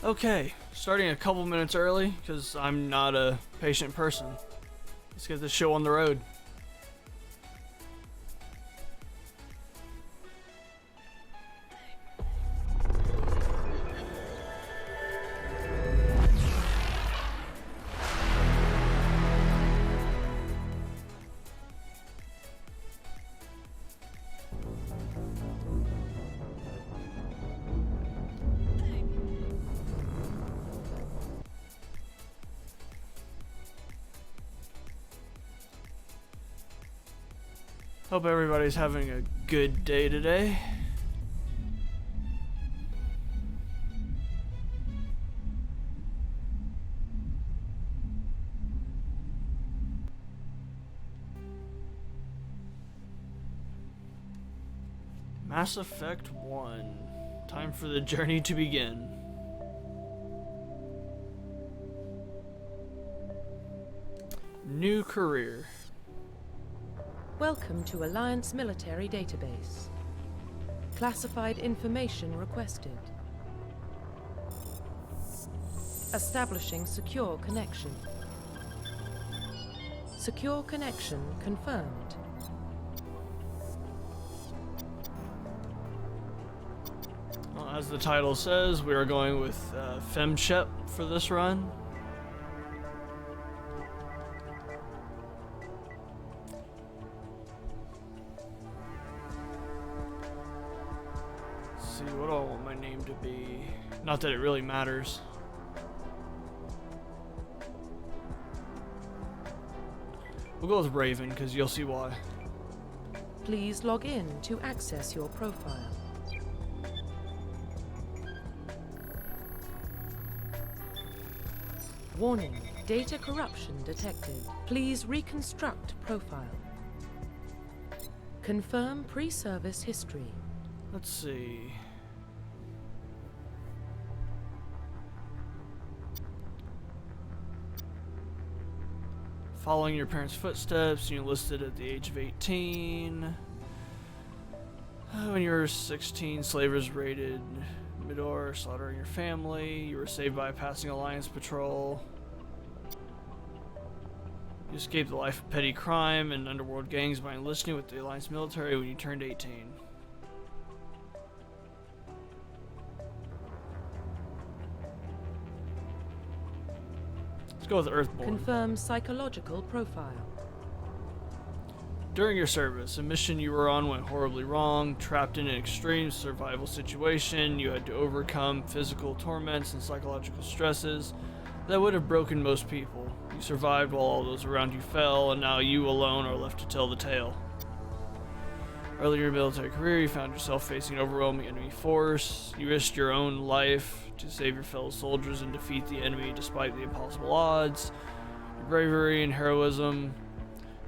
Okay, starting a couple minutes early because I'm not a patient person. Let's get this show on the road. Hope everybody's having a good day today. Mass Effect 1. Time for the journey to begin. New career. Welcome to Alliance Military Database. Classified information requested. Establishing secure connection. Secure connection confirmed. Well, as the title says, we are going with FemShep for this run. See, what do I want my name to be? Not that it really matters. We'll go with Raven, because you'll see why. Please log in to access your profile. Warning, data corruption detected. Please reconstruct profile. Confirm pre-service history. Let's see. Following your parents' footsteps, you enlisted at the age of 18. When you were 16, slavers raided Midor, slaughtering your family. You were saved by a passing Alliance patrol. You escaped the life of petty crime and underworld gangs by enlisting with the Alliance military when you turned 18. Let's go with Earthborn. Confirm psychological profile. During your service, a mission you were on went horribly wrong. Trapped in an extreme survival situation, you had to overcome physical torments and psychological stresses that would have broken most people. You survived while all those around you fell, and now you alone are left to tell the tale. Early in your military career, you found yourself facing an overwhelming enemy force. You risked your own life to save your fellow soldiers and defeat the enemy despite the impossible odds. Your bravery and heroism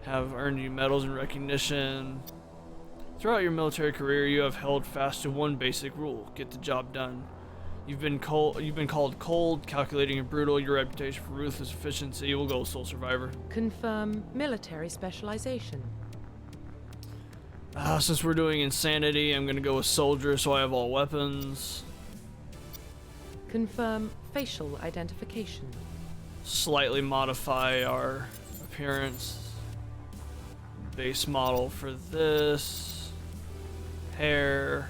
have earned you medals and recognition. Throughout your military career, you have held fast to one basic rule: get the job done. You've been called cold, calculating, and brutal. Your reputation for ruthless efficiency will go with Soul Survivor. Confirm military specialization. Since we're doing insanity, I'm gonna go with soldier, so I have all weapons. Confirm facial identification. Slightly modify our appearance. Base model for this. Hair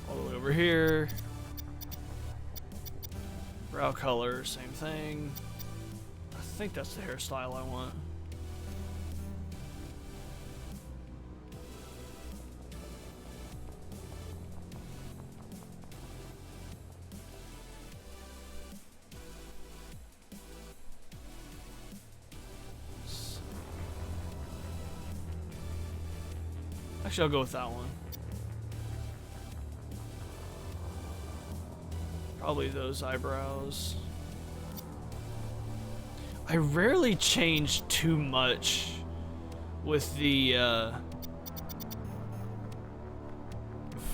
all the way over here. Brow color, same thing. I think that's the hairstyle I want. Actually, I'll go with that one. Probably those eyebrows. I rarely change too much with the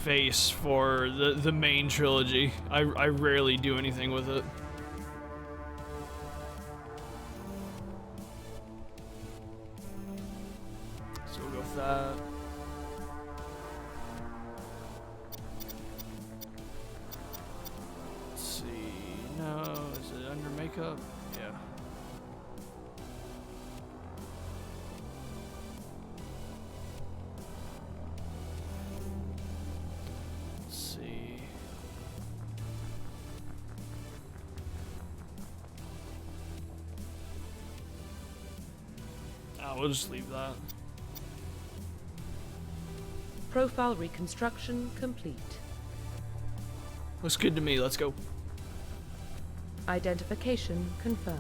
face for the main trilogy. I rarely do anything with it. So we'll go with that. Let's see. No. cup? Yeah. Let's see. We'll just leave that. Profile reconstruction complete. Looks good to me. Let's go. Identification confirmed.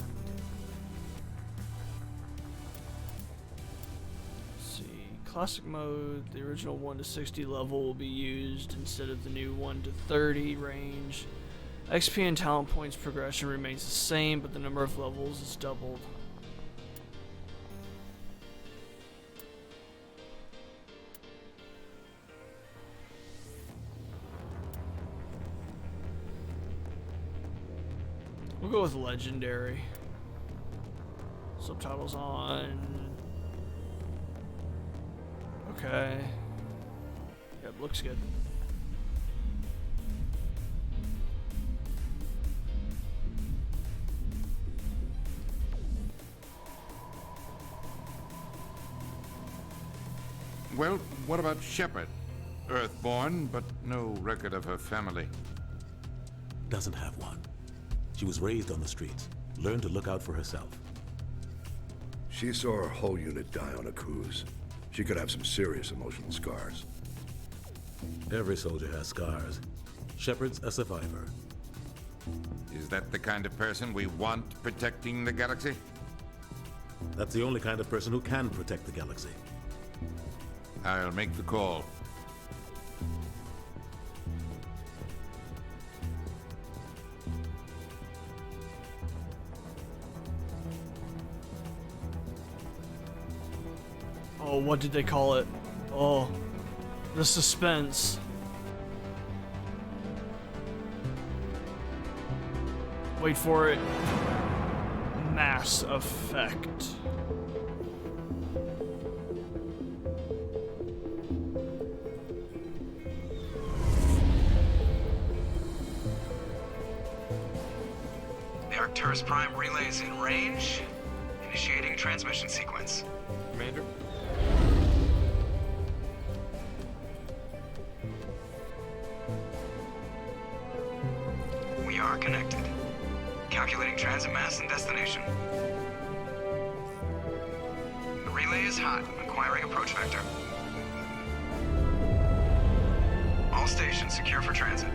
Let's see. Classic mode. The original 1 to 60 level will be used instead of the new 1 to 30 range. XP and talent points progression remains the same, but the number of levels is doubled. We'll go with legendary. Subtitles on. Okay. Yep, looks good. Well, what about Shepard? Earthborn, but no record of her family. Doesn't have one. She was raised on the streets, learned to look out for herself. She saw her whole unit die on a cruise. She could have some serious emotional scars. Every soldier has scars. Shepard's a survivor. Is that the kind of person we want protecting the galaxy? That's the only kind of person who can protect the galaxy. I'll make the call. Oh, what did they call it? Oh, the suspense. Wait for it. Mass Effect. The Arcturus Prime relay is in range. Initiating transmission sequence. Commander? We are connected. Calculating transit mass and destination. The relay is hot. Acquiring approach vector. All stations secure for transit.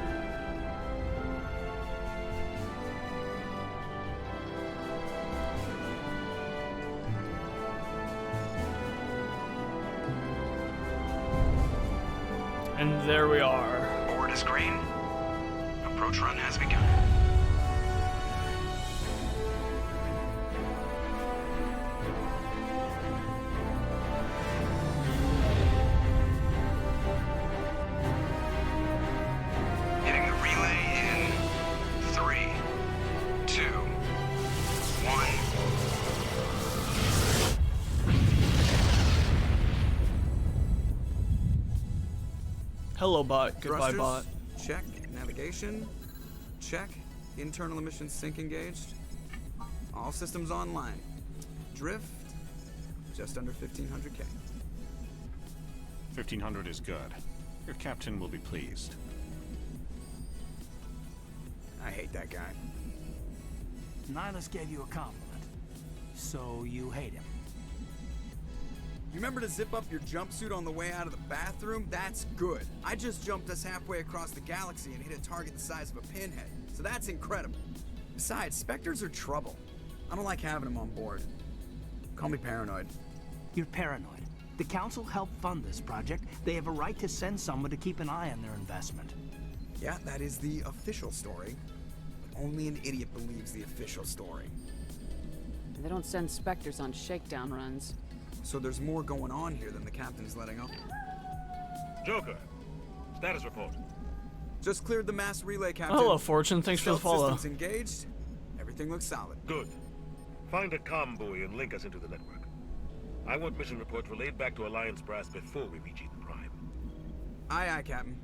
And there we are. Board is green. Approach run has begun. Hitting the relay in 3, 2, 1. Hello, bot. Goodbye, Thrusters, bot. check. Navigation, check. Internal emissions sync engaged. All systems online. Drift, just under 1500K. 1500 is good. Your captain will be pleased. I hate that guy. Nihilus gave you a compliment, so you hate him. You remember to zip up your jumpsuit on the way out of the bathroom? That's good. I just jumped us halfway across the galaxy and hit a target the size of a pinhead, so that's incredible. Besides, Spectres are trouble. I don't like having them on board. Call me paranoid. You're paranoid. The Council helped fund this project. They have a right to send someone to keep an eye on their investment. Yeah, that is the official story. But only an idiot believes the official story. They don't send Spectres on shakedown runs. So there's more going on here than the captain's letting on. Joker, status report. Just cleared the mass relay, Captain. Hello, Fortune. Thanks for the Stealth follow. systems engaged. Everything looks solid. Good. Find a comm buoy and link us into the network. I want mission reports relayed back to Alliance Brass before we reach Eden Prime. Aye, aye, Captain.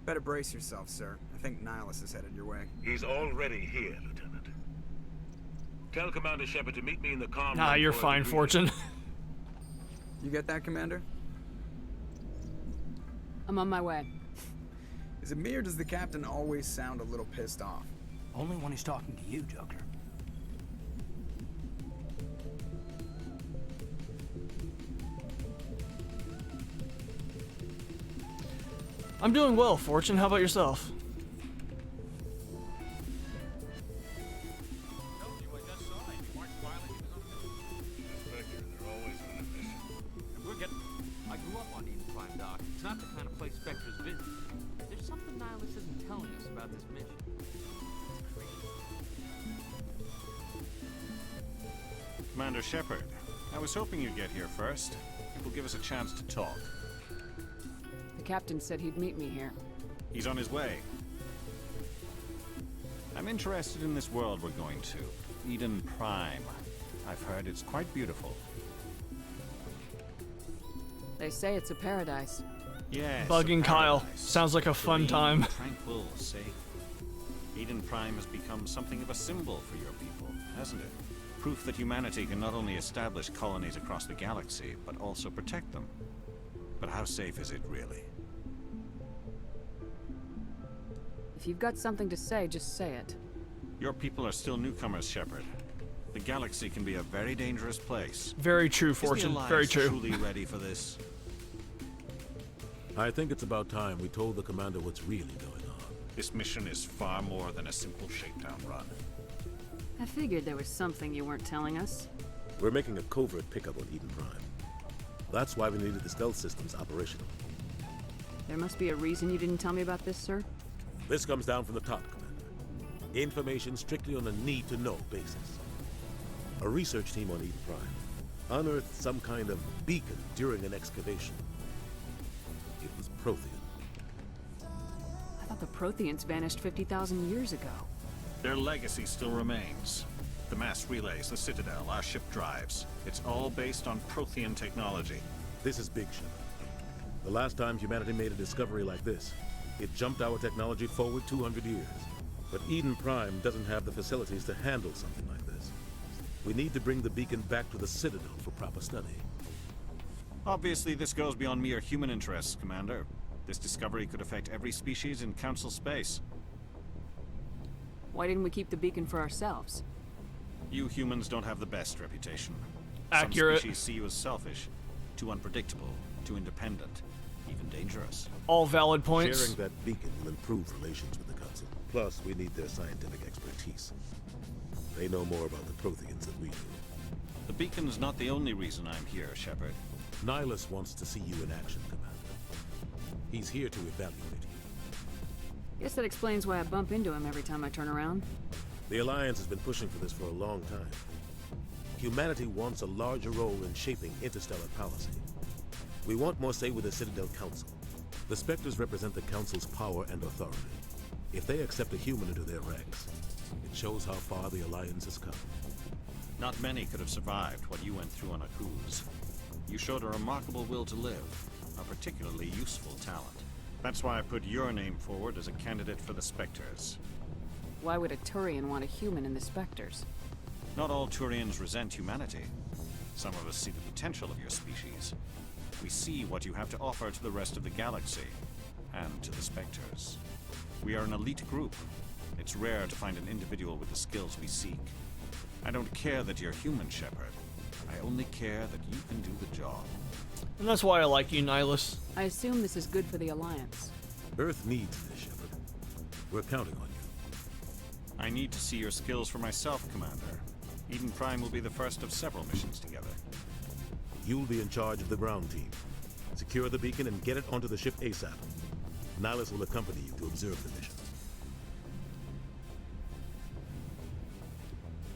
Better brace yourself, sir. I think Nihilus is headed your way. He's already here, Lieutenant. Tell Commander Shepard to meet me in the comm Nah, room you're for a fine, debriefing. Fortune. You get that, Commander? I'm on my way. Is it me or does the captain always sound a little pissed off? Only when he's talking to you, Joker. I'm doing well, Fortune. How about yourself? I grew up on Eden Prime, Doc. It's not the kind of place Spectres visit. There's something Nihilus isn't telling us about this mission. It's crazy. Commander Shepard, I was hoping you'd get here first. It will give us a chance to talk. The captain said he'd meet me here. He's on his way. I'm interested in this world we're going to. Eden Prime. I've heard it's quite beautiful. They say it's a paradise. Yes. Bugging a Kyle. paradise. Sounds like a fun Serene, time. Tranquil, safe. Eden Prime has become something of a symbol for your people, hasn't it? Proof that humanity can not only establish colonies across the galaxy, but also protect them. But how safe is it really? If you've got something to say, just say it. Your people are still newcomers, Shepard. The galaxy can be a very dangerous place. Very true, Is the Fortune. Alliance Very true. truly ready for this? I think it's about time we told the commander what's really going on. This mission is far more than a simple shakedown run. I figured there was something you weren't telling us. We're making a covert pickup on Eden Prime. That's why we needed the stealth systems operational. There must be a reason you didn't tell me about this, sir. This comes down from the top, Commander. Information strictly on a need-to-know basis. A research team on Eden Prime unearthed some kind of beacon during an excavation. It was Prothean. I thought the Protheans vanished 50,000 years ago. Their legacy still remains. The mass relays, the Citadel, our ship drives. It's all based on Prothean technology. This is big ship. The last time humanity made a discovery like this, it jumped our technology forward 200 years. But Eden Prime doesn't have the facilities to handle something like this. We need to bring the beacon back to the Citadel for proper study. Obviously, this goes beyond mere human interests, Commander. This discovery could affect every species in Council space. Why didn't we keep the beacon for ourselves? You humans don't have the best reputation. Accurate. Some species see you as selfish, too unpredictable, too independent, even dangerous. All valid points. Sharing that beacon will improve relations with the Council. Plus, we need their scientific expertise. They know more about the Protheans than we do. The beacon's not the only reason I'm here, Shepard. Nihilus wants to see you in action, Commander. He's here to evaluate you. Guess that explains why I bump into him every time I turn around. The Alliance has been pushing for this for a long time. Humanity wants a larger role in shaping interstellar policy. We want more say with the Citadel Council. The Spectres represent the Council's power and authority. If they accept a human into their ranks, it shows how far the Alliance has come. Not many could have survived what you went through on Akuz. You showed a remarkable will to live, a particularly useful talent. That's why I put your name forward as a candidate for the Spectres. Why would a Turian want a human in the Spectres? Not all Turians resent humanity. Some of us see the potential of your species. We see what you have to offer to the rest of the galaxy, and to the Spectres. We are an elite group. It's rare to find an individual with the skills we seek. I don't care that you're human, Shepard. I only care that you can do the job. And that's why I like you, Nihilus. I assume this is good for the Alliance. Earth needs this, Shepard. We're counting on you. I need to see your skills for myself, Commander. Eden Prime will be the first of several missions together. You'll be in charge of the ground team. Secure the beacon and get it onto the ship ASAP. Nihilus will accompany you to observe the mission.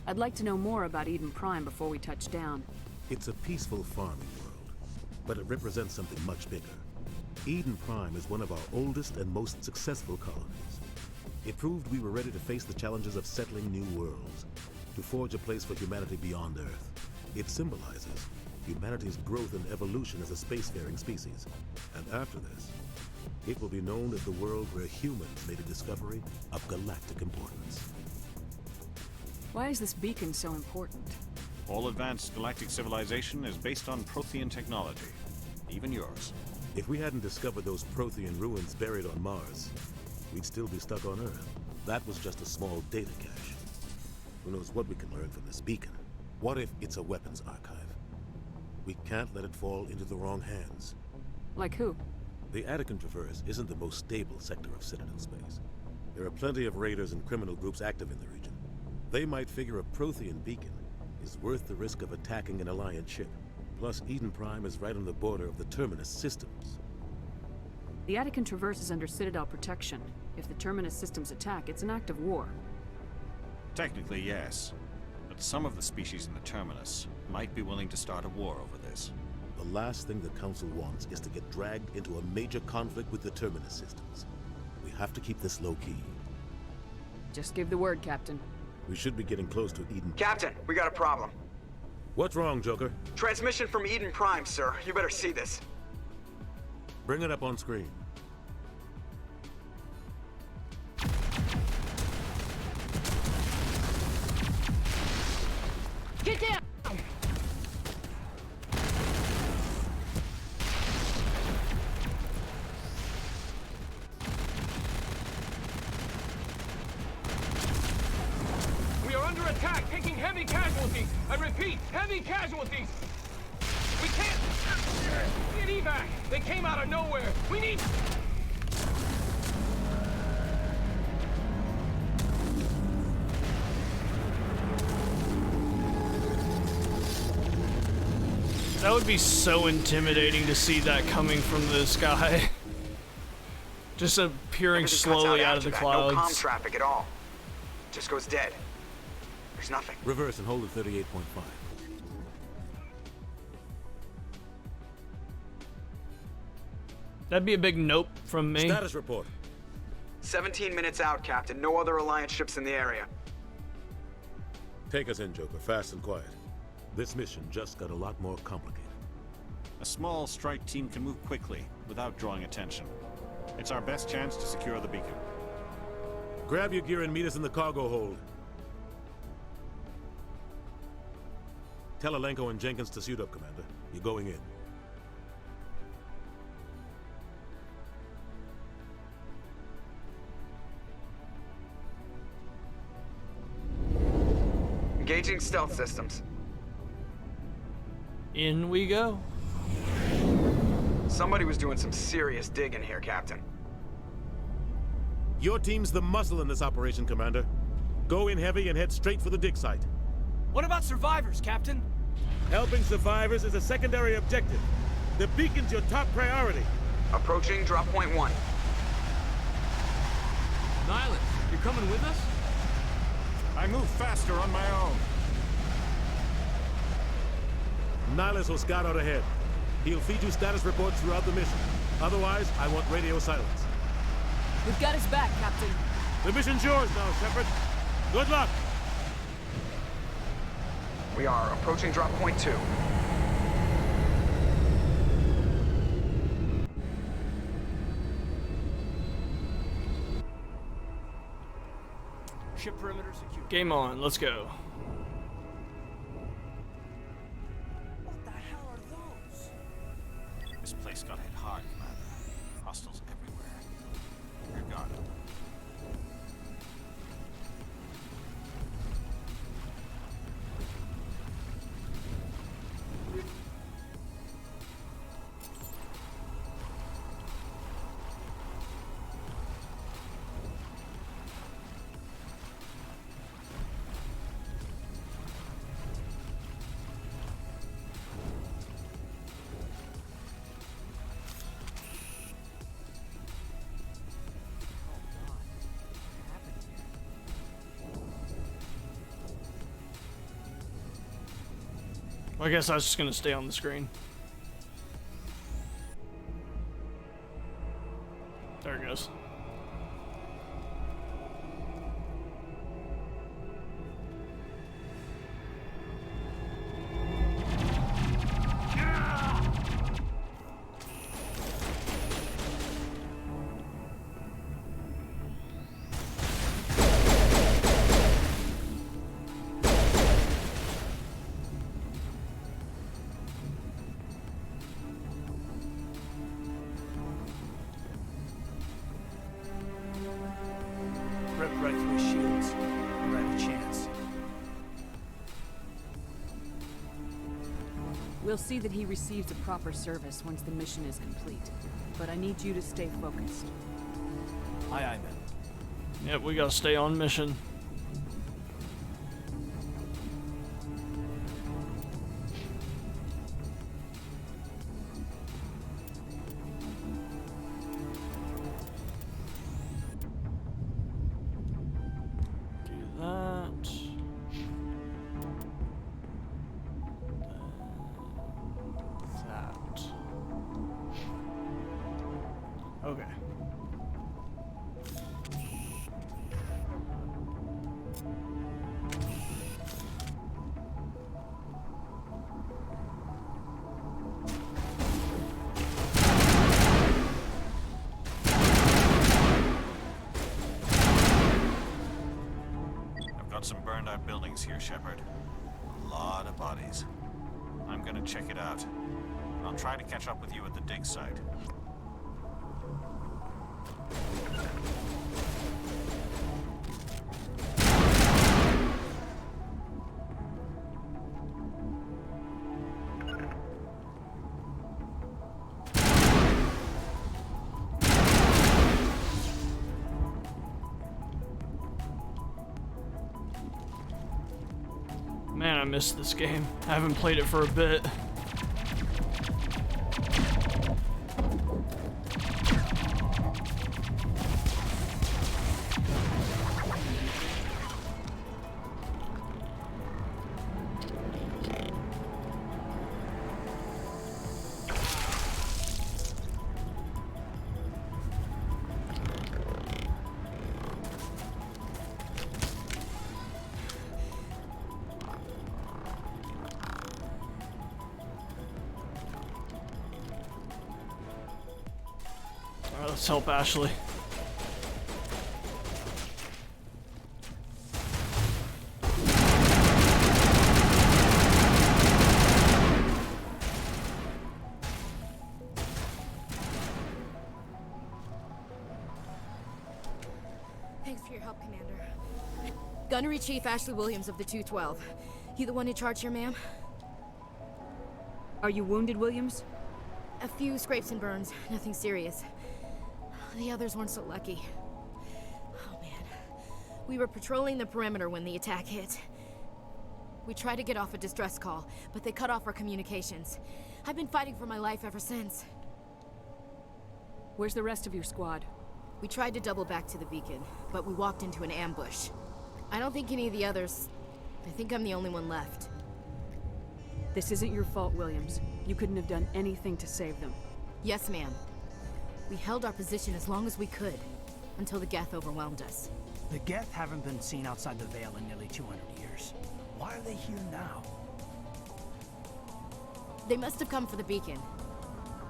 I'd like to know more about Eden Prime before we touch down. It's a peaceful farming world, but it represents something much bigger. Eden Prime is one of our oldest and most successful colonies. It proved we were ready to face the challenges of settling new worlds, to forge a place for humanity beyond Earth. It symbolizes humanity's growth and evolution as a spacefaring species. And after this, it will be known as the world where humans made a discovery of galactic importance. Why is this beacon so important? All advanced galactic civilization is based on Prothean technology. Even yours. If we hadn't discovered those Prothean ruins buried on Mars, we'd still be stuck on Earth. That was just a small data cache. Who knows what we can learn from this beacon? What if it's a weapons archive? We can't let it fall into the wrong hands. Like who? The Attican Traverse isn't the most stable sector of Citadel space. There are plenty of raiders and criminal groups active in the region. They might figure a Prothean beacon is worth the risk of attacking an Alliance ship. Plus, Eden Prime is right on the border of the Terminus systems. The Attican Traverse is under Citadel protection. If the Terminus systems attack, it's an act of war. Technically, yes. But some of the species in the Terminus might be willing to start a war over this. The last thing the Council wants is to get dragged into a major conflict with the Terminus systems. We have to keep this low-key. Just give the word, Captain. We should be getting close to Eden. Captain, we got a problem. What's wrong, Joker? Transmission from Eden Prime, sir. You better see this. Bring it up on screen. Get down! We are under attack, taking heavy casualties. I repeat, heavy casualties. We can't get evac. They came out of nowhere. We need... That would be so intimidating to see that coming from the sky. Just appearing slowly out of the clouds. No comm traffic at all. Just goes dead. There's nothing. Reverse and hold at 38.5. That'd be a big nope from me. Status report. 17 minutes out, Captain. No other Alliance ships in the area. Take us in, Joker, fast and quiet. This mission just got a lot more complicated. A small strike team can move quickly, without drawing attention. It's our best chance to secure the beacon. Grab your gear and meet us in the cargo hold. Tell Alenko and Jenkins to suit up, Commander. You're going in. Engaging stealth systems. In we go. Somebody was doing some serious digging here, Captain. Your team's the muscle in this operation, Commander. Go in heavy and head straight for the dig site. What about survivors, Captain? Helping survivors is a secondary objective. The beacon's your top priority. Approaching drop point 1. Nihilus, you're coming with us? I move faster on my own. Nihilus will scout out ahead. He'll feed you status reports throughout the mission. Otherwise, I want radio silence. We've got his back, Captain. The mission's yours now, Shepard. Good luck! We are approaching drop point 2. Ship perimeter secure. Game on, let's go. What the hell are those? This place got hit hard, Commander. Hostiles everywhere. You're guarded. I guess I was just gonna stay on the screen. There it goes. We'll see that he receives a proper service once the mission is complete. But I need you to stay focused. Aye, aye, man. Yep, we gotta stay on mission. Okay. I've got some burned out buildings here, Shepard. A lot of bodies. I'm gonna check it out. I'll try to catch up with you at the dig site. Man, I missed this game. I haven't played it for a bit. Alright, let's help Ashley. Thanks for your help, Commander. Gunnery Chief Ashley Williams of the 212. You the one in charge here, ma'am? Are you wounded, Williams? A few scrapes and burns, nothing serious. The others weren't so lucky. Oh man. We were patrolling the perimeter when the attack hit. We tried to get off a distress call, but they cut off our communications. I've been fighting for my life ever since. Where's the rest of your squad? We tried to double back to the beacon, but we walked into an ambush. I don't think any of the others... I think I'm the only one left. This isn't your fault, Williams. You couldn't have done anything to save them. Yes, ma'am. We held our position as long as we could, until the Geth overwhelmed us. The Geth haven't been seen outside the Veil in nearly 200 years. Why are they here now? They must have come for the beacon.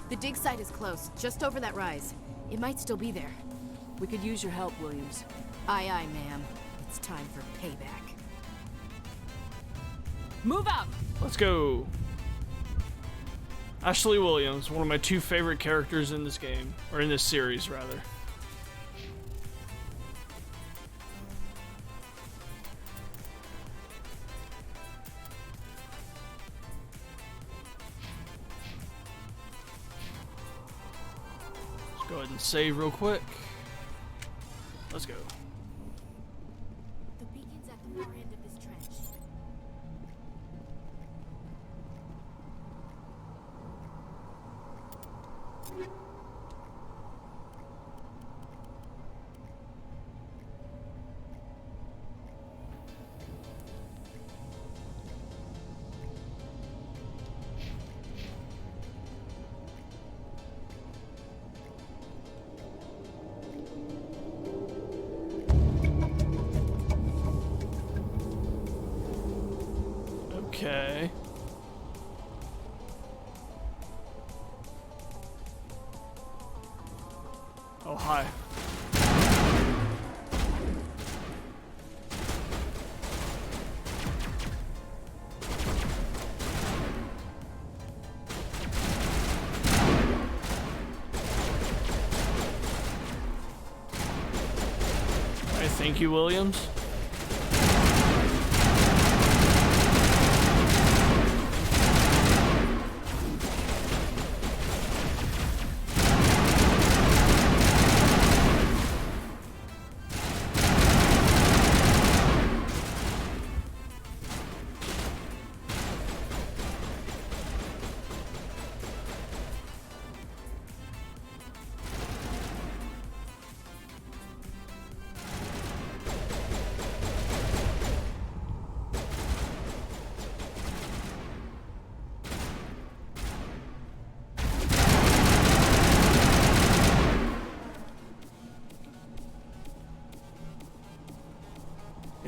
The dig site is close, just over that rise. It might still be there. We could use your help, Williams. Aye, aye, ma'am. It's time for payback. Move out! Let's go. Ashley Williams, one of my two favorite characters in this game, or in this series, rather. Let's go ahead and save real quick. Let's go. The beacon's at the far end of this trench. Okay. Oh, hi. Alright, thank you, Williams.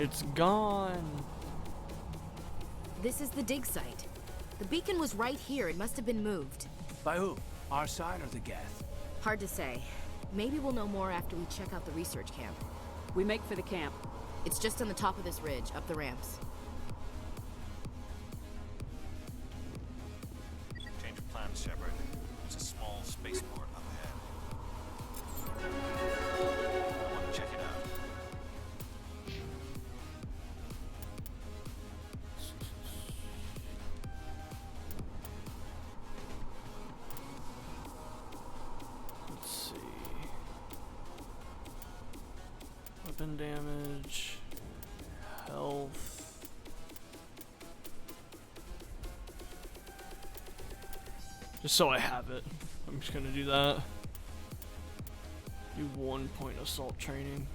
It's gone. This is the dig site. The beacon was right here. It must have been moved. By who? Our side or the Geth? Hard to say. Maybe we'll know more after we check out the research camp. We make for the camp. It's just on the top of this ridge, up the ramps. Change of plans, Shepard. There's a small spaceport up ahead. I want to check it out. Let's see. Weapon damage, health. Just so I have it, I'm just gonna do that. Do 1 point assault training.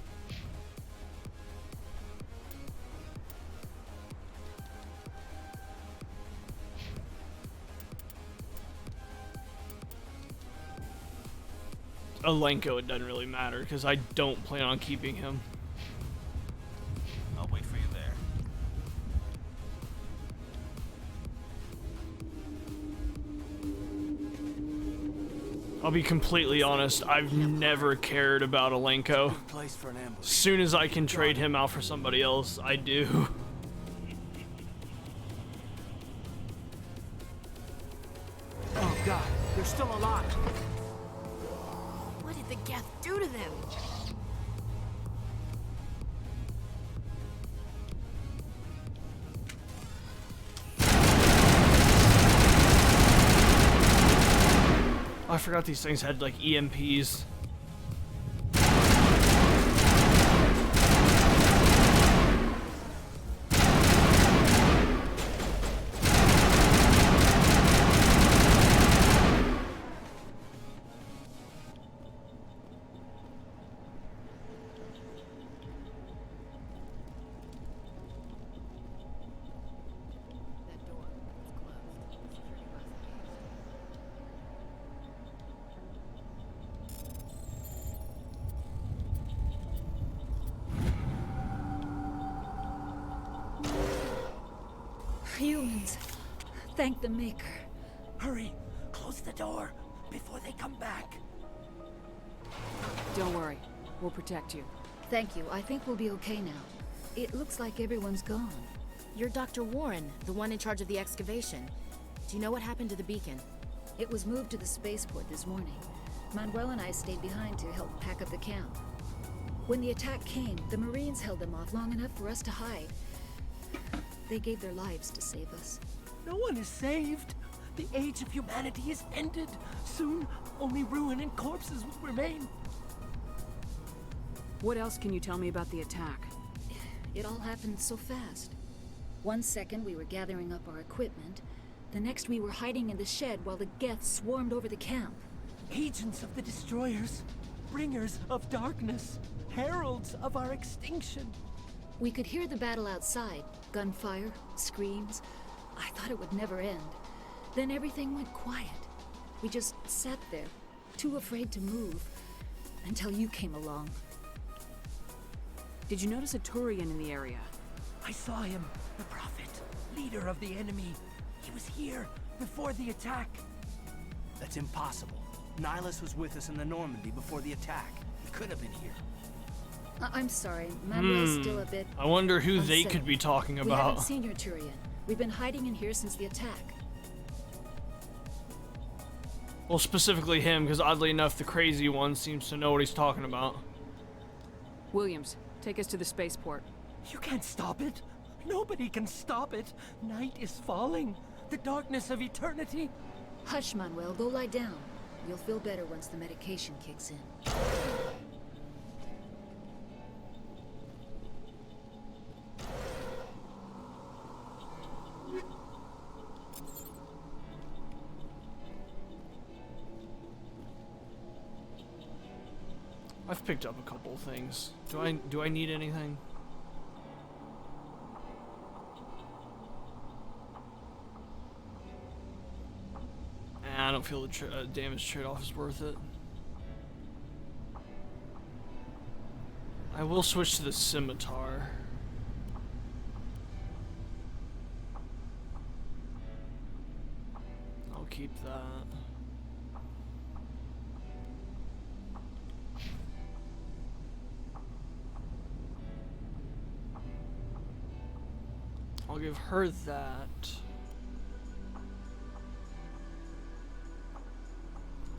Alenko, it doesn't really matter because I don't plan on keeping him. I'll wait for you there. I'll be completely honest, I've never cared about Alenko. Place for an ambush. As soon as I can trade him out for somebody else, I do. Oh god, they're still alive. What did the Geth do to them? I forgot these things had like EMPs. That door. It's closed. Security bus engaged. Humans. Thank the Maker. Hurry, close the door before they come back. Don't worry. We'll protect you. Thank you. I think we'll be okay now. It looks like everyone's gone. You're Dr. Warren, the one in charge of the excavation. Do you know what happened to the beacon? It was moved to the spaceport this morning. Manuel and I stayed behind to help pack up the camp. When the attack came, the Marines held them off long enough for us to hide. They gave their lives to save us. No one is saved. The age of humanity is ended. Soon, only ruin and corpses will remain. What else can you tell me about the attack? It all happened so fast. 1 second we were gathering up our equipment. The next we were hiding in the shed while the Geth swarmed over the camp. Agents of the Destroyers, bringers of darkness, heralds of our extinction. We could hear the battle outside. Gunfire, screams. I thought it would never end. Then everything went quiet. We just sat there, too afraid to move, until you came along. Did you notice a Turian in the area? I saw him, the Prophet, leader of the enemy. He was here before the attack. That's impossible. Nihilus was with us in the Normandy before the attack. He could have been here. I'm sorry, Manuel's still a bit I wonder who they unsettled. could be talking We about. haven't seen your Turian. We've been hiding in here since the attack. Well, specifically him, because oddly enough, the crazy one seems to know what he's talking about. Williams, take us to the spaceport. You can't stop it. Nobody can stop it. Night is falling. The darkness of eternity. Hush, Manuel. Go lie down. You'll feel better once the medication kicks in. I've picked up a couple of things. Do I need anything? I don't feel the damage trade-off is worth it. I will switch to the scimitar. keep that. I'll give her that.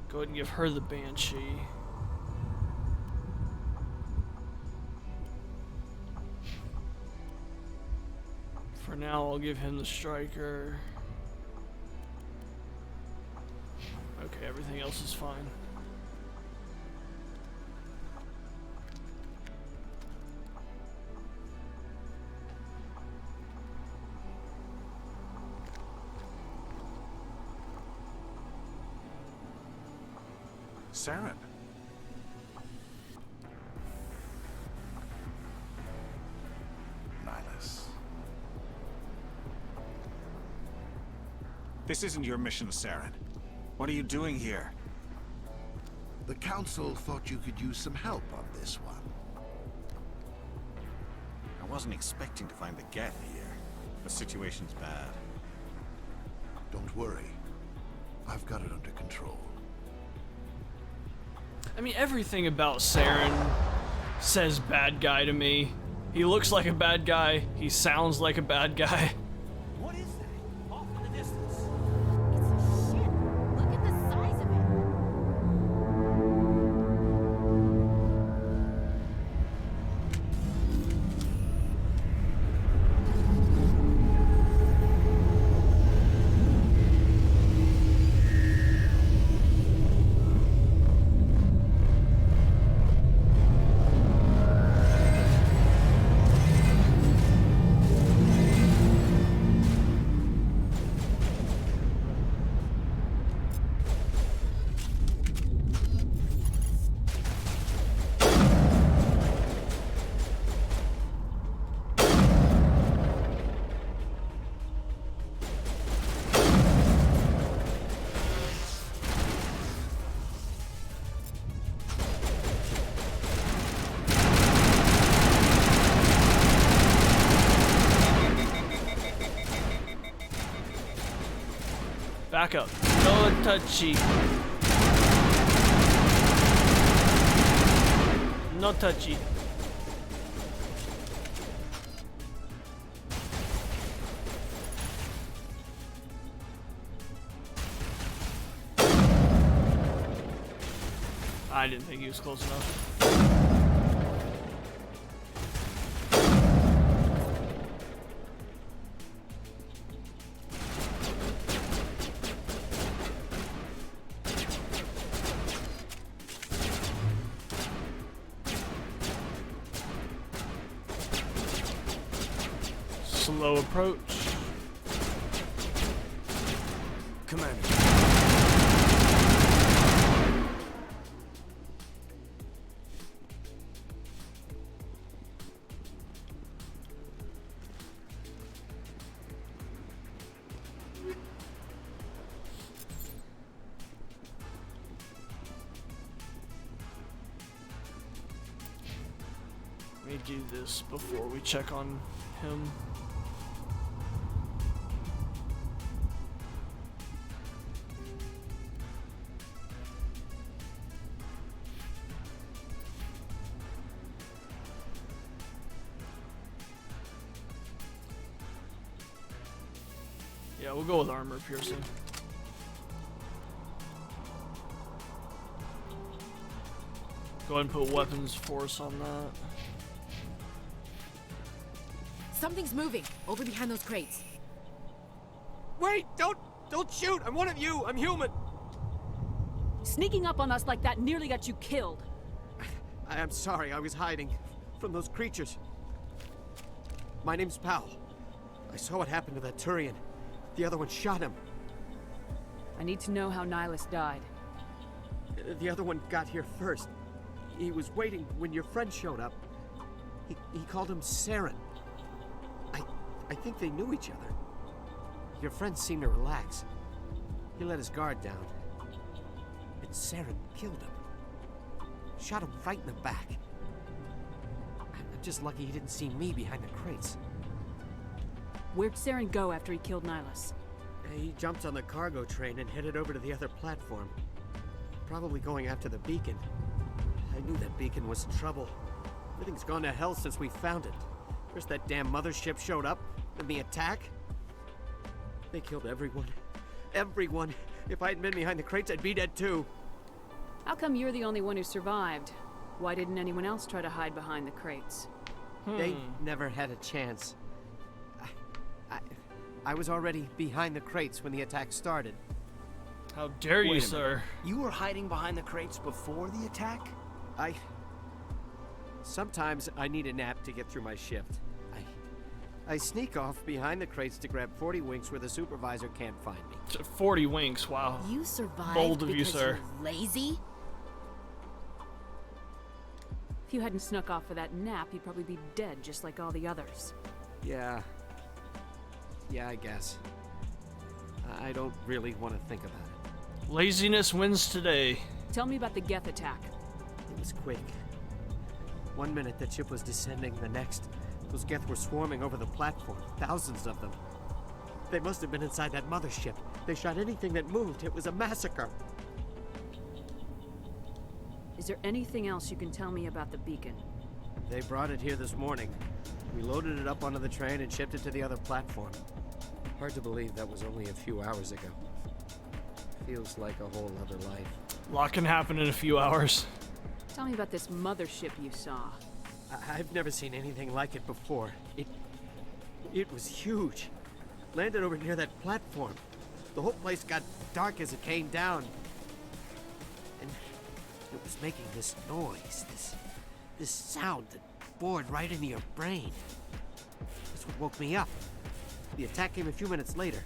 Go ahead and give her the Banshee. For now, I'll give him the Striker. Okay, everything else is fine. Saren. Nihilus. This isn't your mission, Saren. What are you doing here? The Council thought you could use some help on this one. I wasn't expecting to find the Geth here. The situation's bad. Don't worry. I've got it under control. I mean, everything about Saren says bad guy to me. He looks like a bad guy. He sounds like a bad guy. What is that? Off in the distance. It's a ship. Look at the size of it. Back up. No touchy. No touchy. I didn't think he was close enough. Slow approach. Commander. Let me do this before we check on him. Yeah, we'll go with armor piercing. Go ahead and put weapons force on that. Something's moving over behind those crates. Wait! Don't shoot! I'm one of you! I'm human! Sneaking up on us like that nearly got you killed. I'm sorry, I was hiding from those creatures. My name's Powell. I saw what happened to that Turian. The other one shot him. I need to know how Nihilus died. The other one got here first. He was waiting when your friend showed up. He called him Saren. I think they knew each other. Your friend seemed to relax. He let his guard down. And Saren killed him. Shot him right in the back. I'm just lucky he didn't see me behind the crates. Where'd Saren go after he killed Nihilus? He jumped on the cargo train and headed over to the other platform. Probably going after the beacon. I knew that beacon was in trouble. Everything's gone to hell since we found it. First that damn mothership showed up, then the attack. They killed everyone. Everyone! If I hadn't been behind the crates, I'd be dead too. How come you're the only one who survived? Why didn't anyone else try to hide behind the crates? They never had a chance. I was already behind the crates when the attack started. How dare you, Wait a sir? minute. You were hiding behind the crates before the attack? Sometimes I need a nap to get through my shift. I sneak off behind the crates to grab 40 winks where the supervisor can't find me. 40 winks, wow. You survived Bold of you, because sir. you're lazy? If you hadn't snuck off for that nap, you'd probably be dead just like all the others. Yeah, I guess. I don't really want to think about it. Laziness wins today. Tell me about the Geth attack. It was quick. 1 minute the ship was descending, the next, those Geth were swarming over the platform. Thousands of them. They must have been inside that mothership. They shot anything that moved. It was a massacre. Is there anything else you can tell me about the beacon? They brought it here this morning. We loaded it up onto the train and shipped it to the other platform. Hard to believe that was only a few hours ago. Feels like a whole other life. A lot can happen in a few hours. Tell me about this mothership you saw. I've never seen anything like it before. It was huge. Landed over near that platform. The whole place got dark as it came down. And it was making this noise, this sound that bored right into your brain. That's what woke me up. The attack came a few minutes later.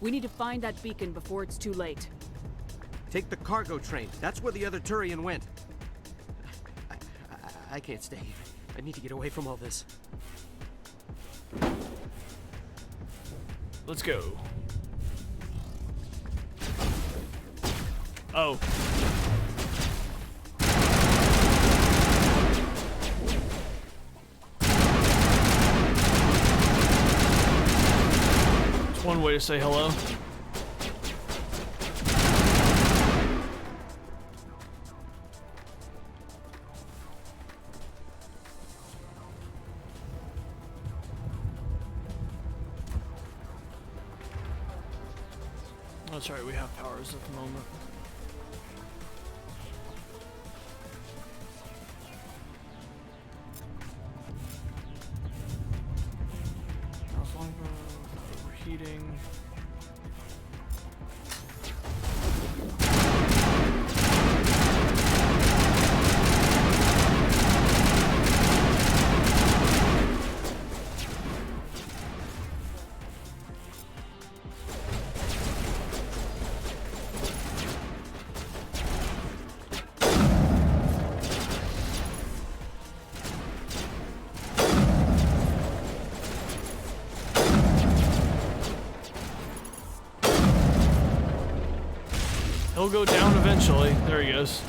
We need to find that beacon before it's too late. Take the cargo train. That's where the other Turian went. I can't stay here. I need to get away from all this. Let's go. Oh. It's one way to say hello. That's right, we have powers at the moment. How's longbow? Not overheating. He'll go down eventually. There he goes.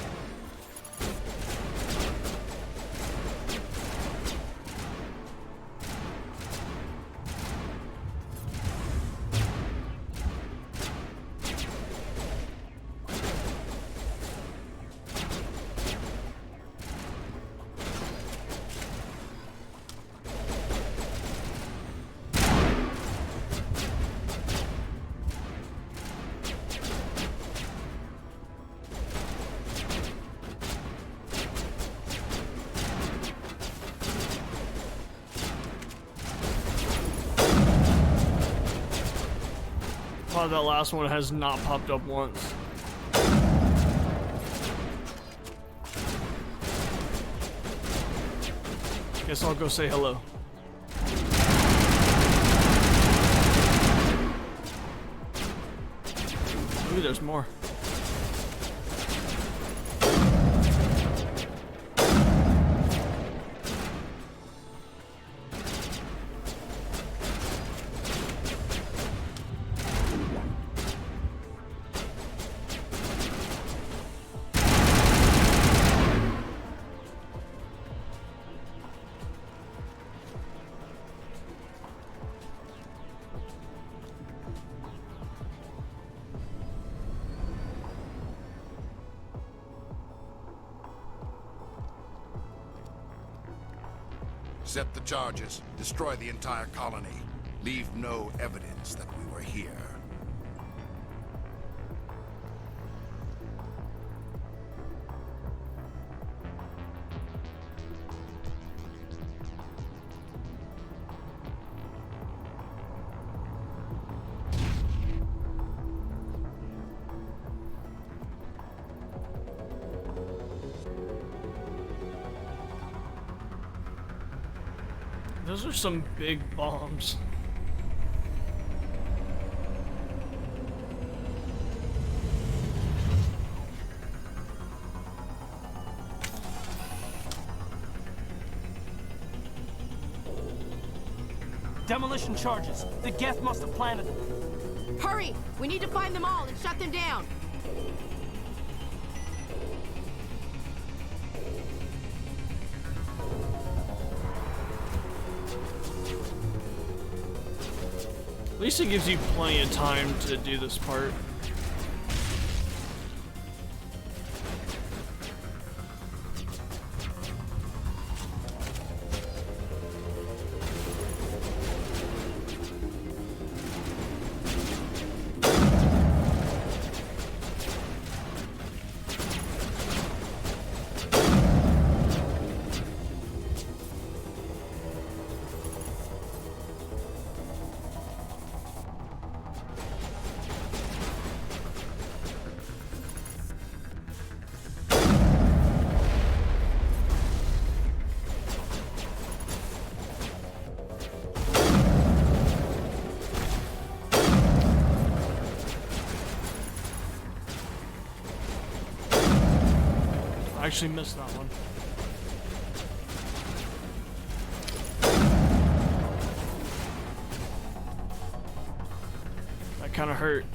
Oh, that last one has not popped up once. Guess I'll go say hello. Ooh, there's more. Set the charges. Destroy the entire colony. Leave no evidence that we were here. Those are some big bombs. Demolition charges. The Geth must have planted them. Hurry! We need to find them all and shut them down. At least it gives you plenty of time to do this part. I actually missed that one. That kind of hurt.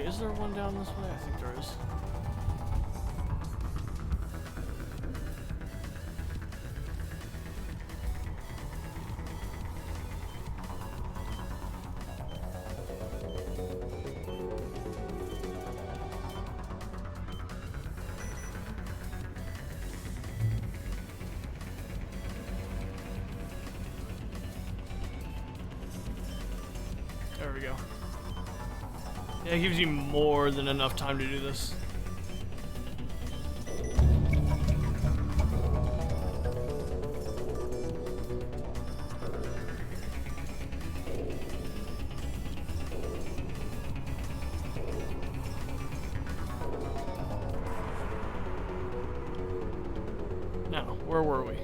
Is there one down this way? I think there is. There we go. Yeah, it gives you more than enough time to do this. Now, where were we?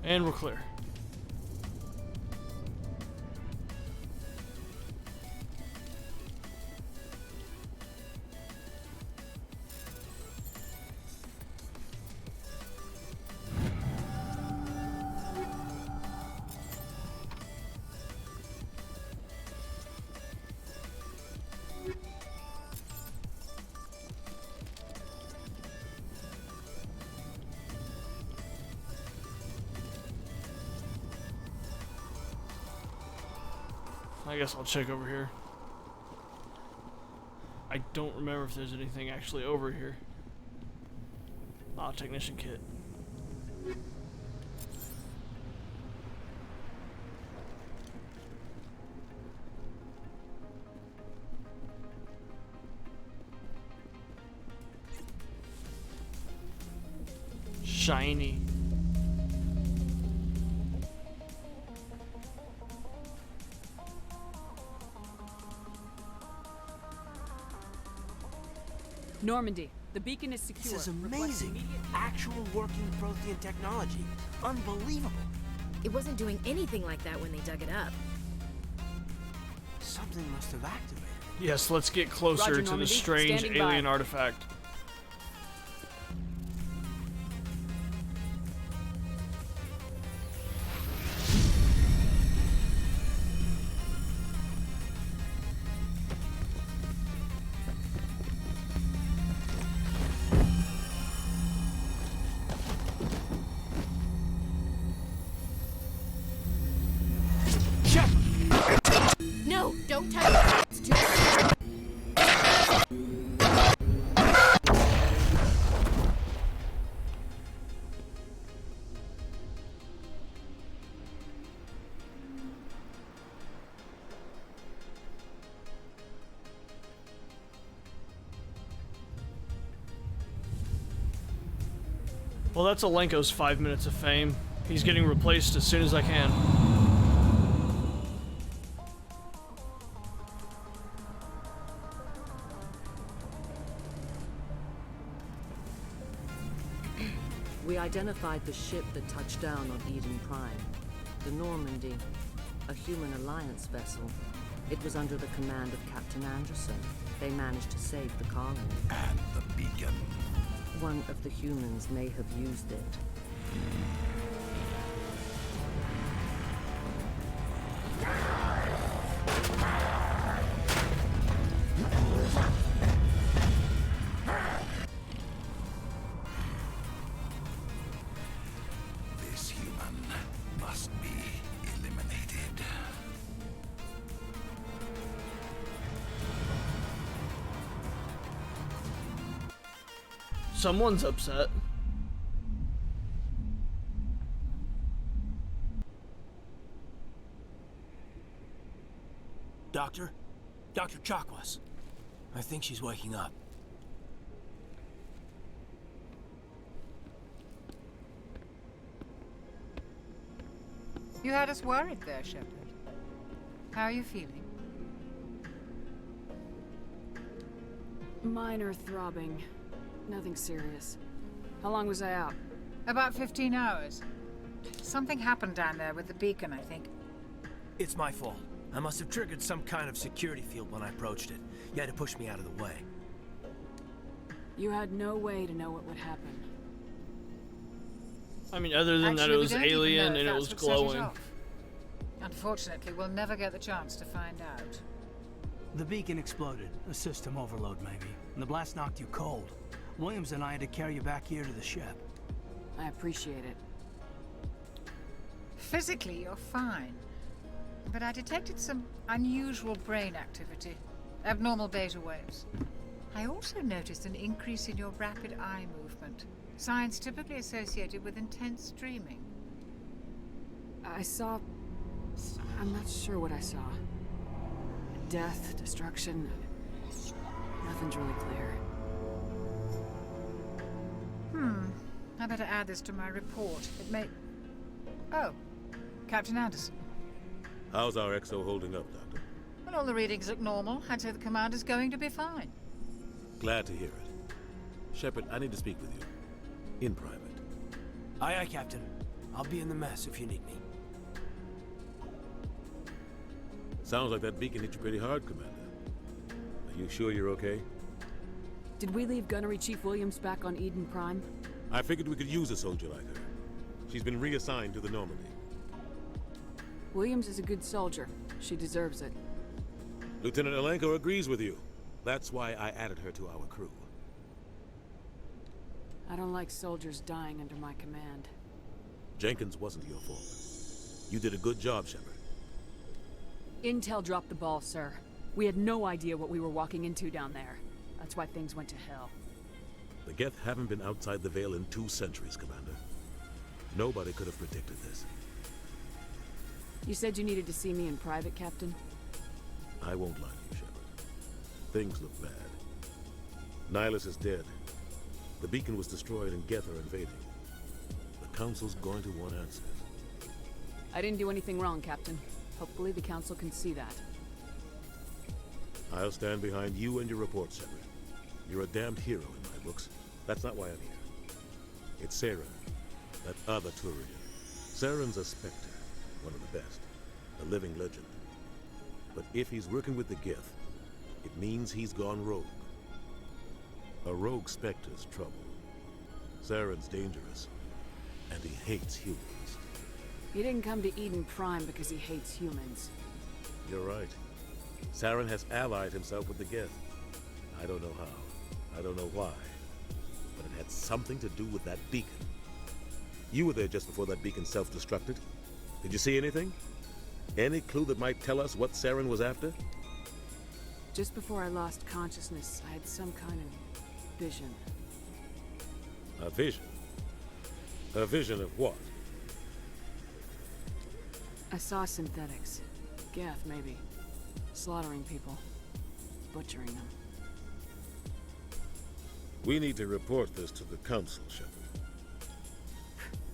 And we're clear. I guess I'll check over here. I don't remember if there's anything actually over here. Ah, technician kit. Shiny. Normandy, the beacon is secure. This is amazing. Actual working Prothean technology. Unbelievable. It wasn't doing anything like that when they dug it up. Something must have activated. Yes, let's get closer Roger, to the Normandy. strange Standing by. alien artifact. No, don't touch it. It's too Well, that's Alenko's 5 minutes of fame. He's getting replaced as soon as I can. We identified the ship that touched down on Eden Prime. The Normandy, a human alliance vessel. It was under the command of Captain Anderson. They managed to save the colony. And the beacon. One of the humans may have used it. This human must be eliminated. Someone's upset. Doctor? Dr. Chakwas. I think she's waking up. You had us worried there, Shepard. How are you feeling? Minor throbbing. Nothing serious. How long was I out? About 15 hours. Something happened down there with the beacon, I think. It's my fault. I must have triggered some kind of security field when I approached it. You had to push me out of the way. You had no way to know what would happen. I mean, other than that it was alien and it was glowing. Unfortunately, we'll never get the chance to find out. The beacon exploded. A system overload, maybe. And the blast knocked you cold. Williams and I had to carry you back here to the ship. I appreciate it. Physically, you're fine. But I detected some unusual brain activity. Abnormal beta waves. I also noticed an increase in your rapid eye movement. Signs typically associated with intense dreaming. I saw... I'm not sure what I saw. Death, destruction... Nothing's really clear. I better add this to my report. It may... Oh, Captain Anderson. How's our XO holding up, Doctor? Well, all the readings look normal. I'd say the commander's going to be fine. Glad to hear it. Shepard, I need to speak with you. In private. Aye, aye, Captain. I'll be in the mess if you need me. Sounds like that beacon hit you pretty hard, Commander. Are you sure you're okay? Did we leave Gunnery Chief Williams back on Eden Prime? I figured we could use a soldier like her. She's been reassigned to the Normandy. Williams is a good soldier. She deserves it. Lieutenant Alenko agrees with you. That's why I added her to our crew. I don't like soldiers dying under my command. Jenkins wasn't your fault. You did a good job, Shepard. Intel dropped the ball, sir. We had no idea what we were walking into down there. That's why things went to hell. The Geth haven't been outside the Veil in 2 centuries, Commander. Nobody could have predicted this. You said you needed to see me in private, Captain? I won't lie to you, Shepard. Things look bad. Nihilus is dead. The beacon was destroyed and Geth are invading. The Council's going to want answers. I didn't do anything wrong, Captain. Hopefully the Council can see that. I'll stand behind you and your report, Shepard. You're a damned hero in my books. That's not why I'm here. It's Saren, that other Turian. Saren's a Spectre, one of the best, a living legend. But if he's working with the Geth, it means he's gone rogue. A rogue Spectre's trouble. Saren's dangerous, and he hates humans. He didn't come to Eden Prime because he hates humans. You're right. Saren has allied himself with the Geth. I don't know how. I don't know why. But it had something to do with that beacon. You were there just before that beacon self-destructed. Did you see anything? Any clue that might tell us what Saren was after? Just before I lost consciousness, I had some kind of vision. A vision? A vision of what? I saw synthetics. Geth, maybe. Slaughtering people. Butchering them. We need to report this to the Council, Shepard.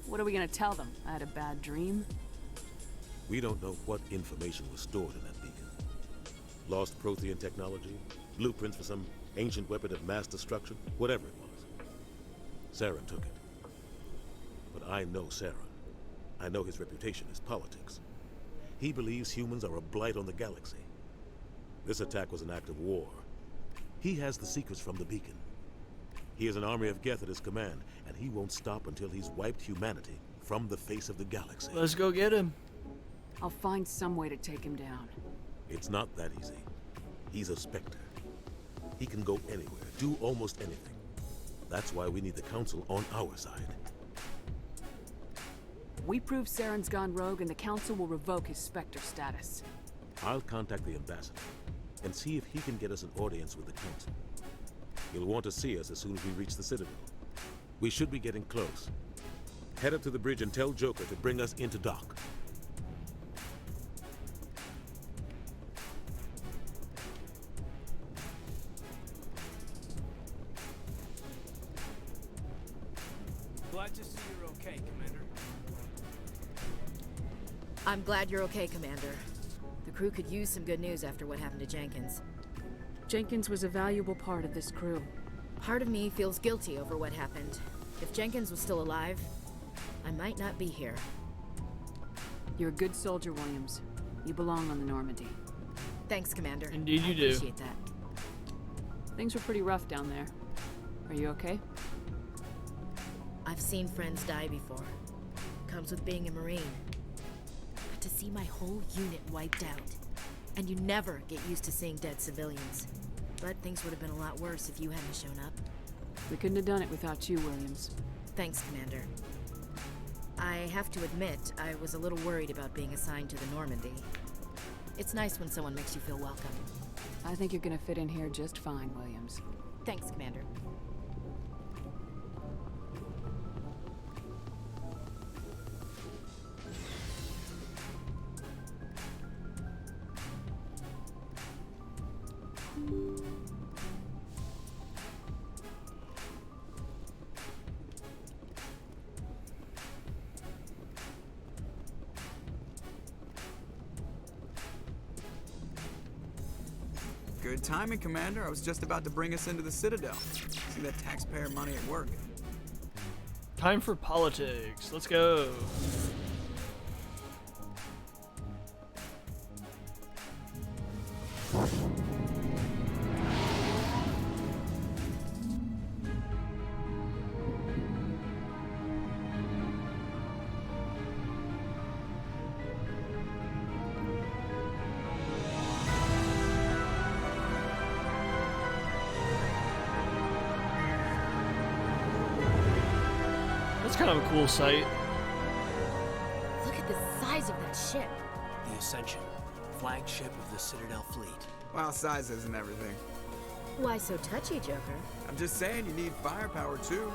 What are we gonna tell them? I had a bad dream? We don't know what information was stored in that beacon. Lost Prothean technology? Blueprints for some ancient weapon of mass destruction? Whatever it was. Saren took it. But I know Saren. I know his reputation is politics. He believes humans are a blight on the galaxy. This attack was an act of war. He has the secrets from the beacon. He has an army of Geth at his command, and he won't stop until he's wiped humanity from the face of the galaxy. Let's go get him. I'll find some way to take him down. It's not that easy. He's a Spectre. He can go anywhere, do almost anything. That's why we need the Council on our side. We prove Saren's gone rogue and the Council will revoke his Spectre status. I'll contact the ambassador and see if he can get us an audience with the Council. He'll want to see us as soon as we reach the Citadel. We should be getting close. Head up to the bridge and tell Joker to bring us into dock. Glad to see you're okay, Commander. I'm glad you're okay, Commander. The crew could use some good news after what happened to Jenkins. Jenkins was a valuable part of this crew. Part of me feels guilty over what happened. If Jenkins was still alive, I might not be here. You're a good soldier, Williams. You belong on the Normandy. Thanks, Commander. Indeed you do. I appreciate that. Things were pretty rough down there. Are you okay? I've seen friends die before. Comes with being a Marine. But to see my whole unit wiped out. And you never get used to seeing dead civilians. But things would have been a lot worse if you hadn't shown up. We couldn't have done it without you, Williams. Thanks, Commander. I have to admit, I was a little worried about being assigned to the Normandy. It's nice when someone makes you feel welcome. I think you're gonna fit in here just fine, Williams. Thanks, Commander. Good timing, Commander. I was just about to bring us into the Citadel. See that taxpayer money at work. Time for politics. Let's go. That's kind of a cool sight. Look at the size of that ship. The Ascension. flagship of the Citadel fleet. Well, size isn't everything. Why so touchy, Joker? I'm just saying you need firepower too.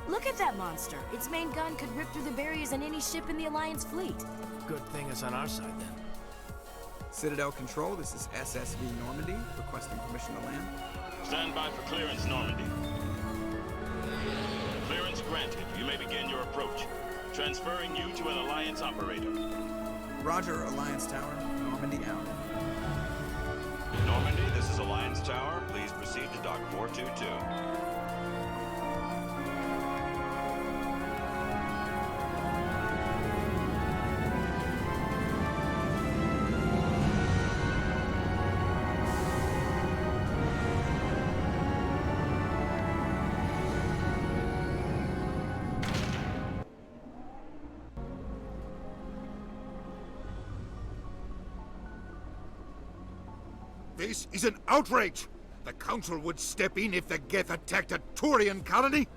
Look at that monster. Its main gun could rip through the barriers in any ship in the Alliance fleet. Good thing it's on our side then. Citadel Control, this is SSV Normandy, requesting permission to land. Stand by for clearance, Normandy. Clearance granted. You may begin your approach. Transferring you to an Alliance operator. Roger, Alliance Tower. Normandy out. Normandy, this is Alliance Tower. Please proceed to Dock 422. This is an outrage! The Council would step in if the Geth attacked a Turian colony?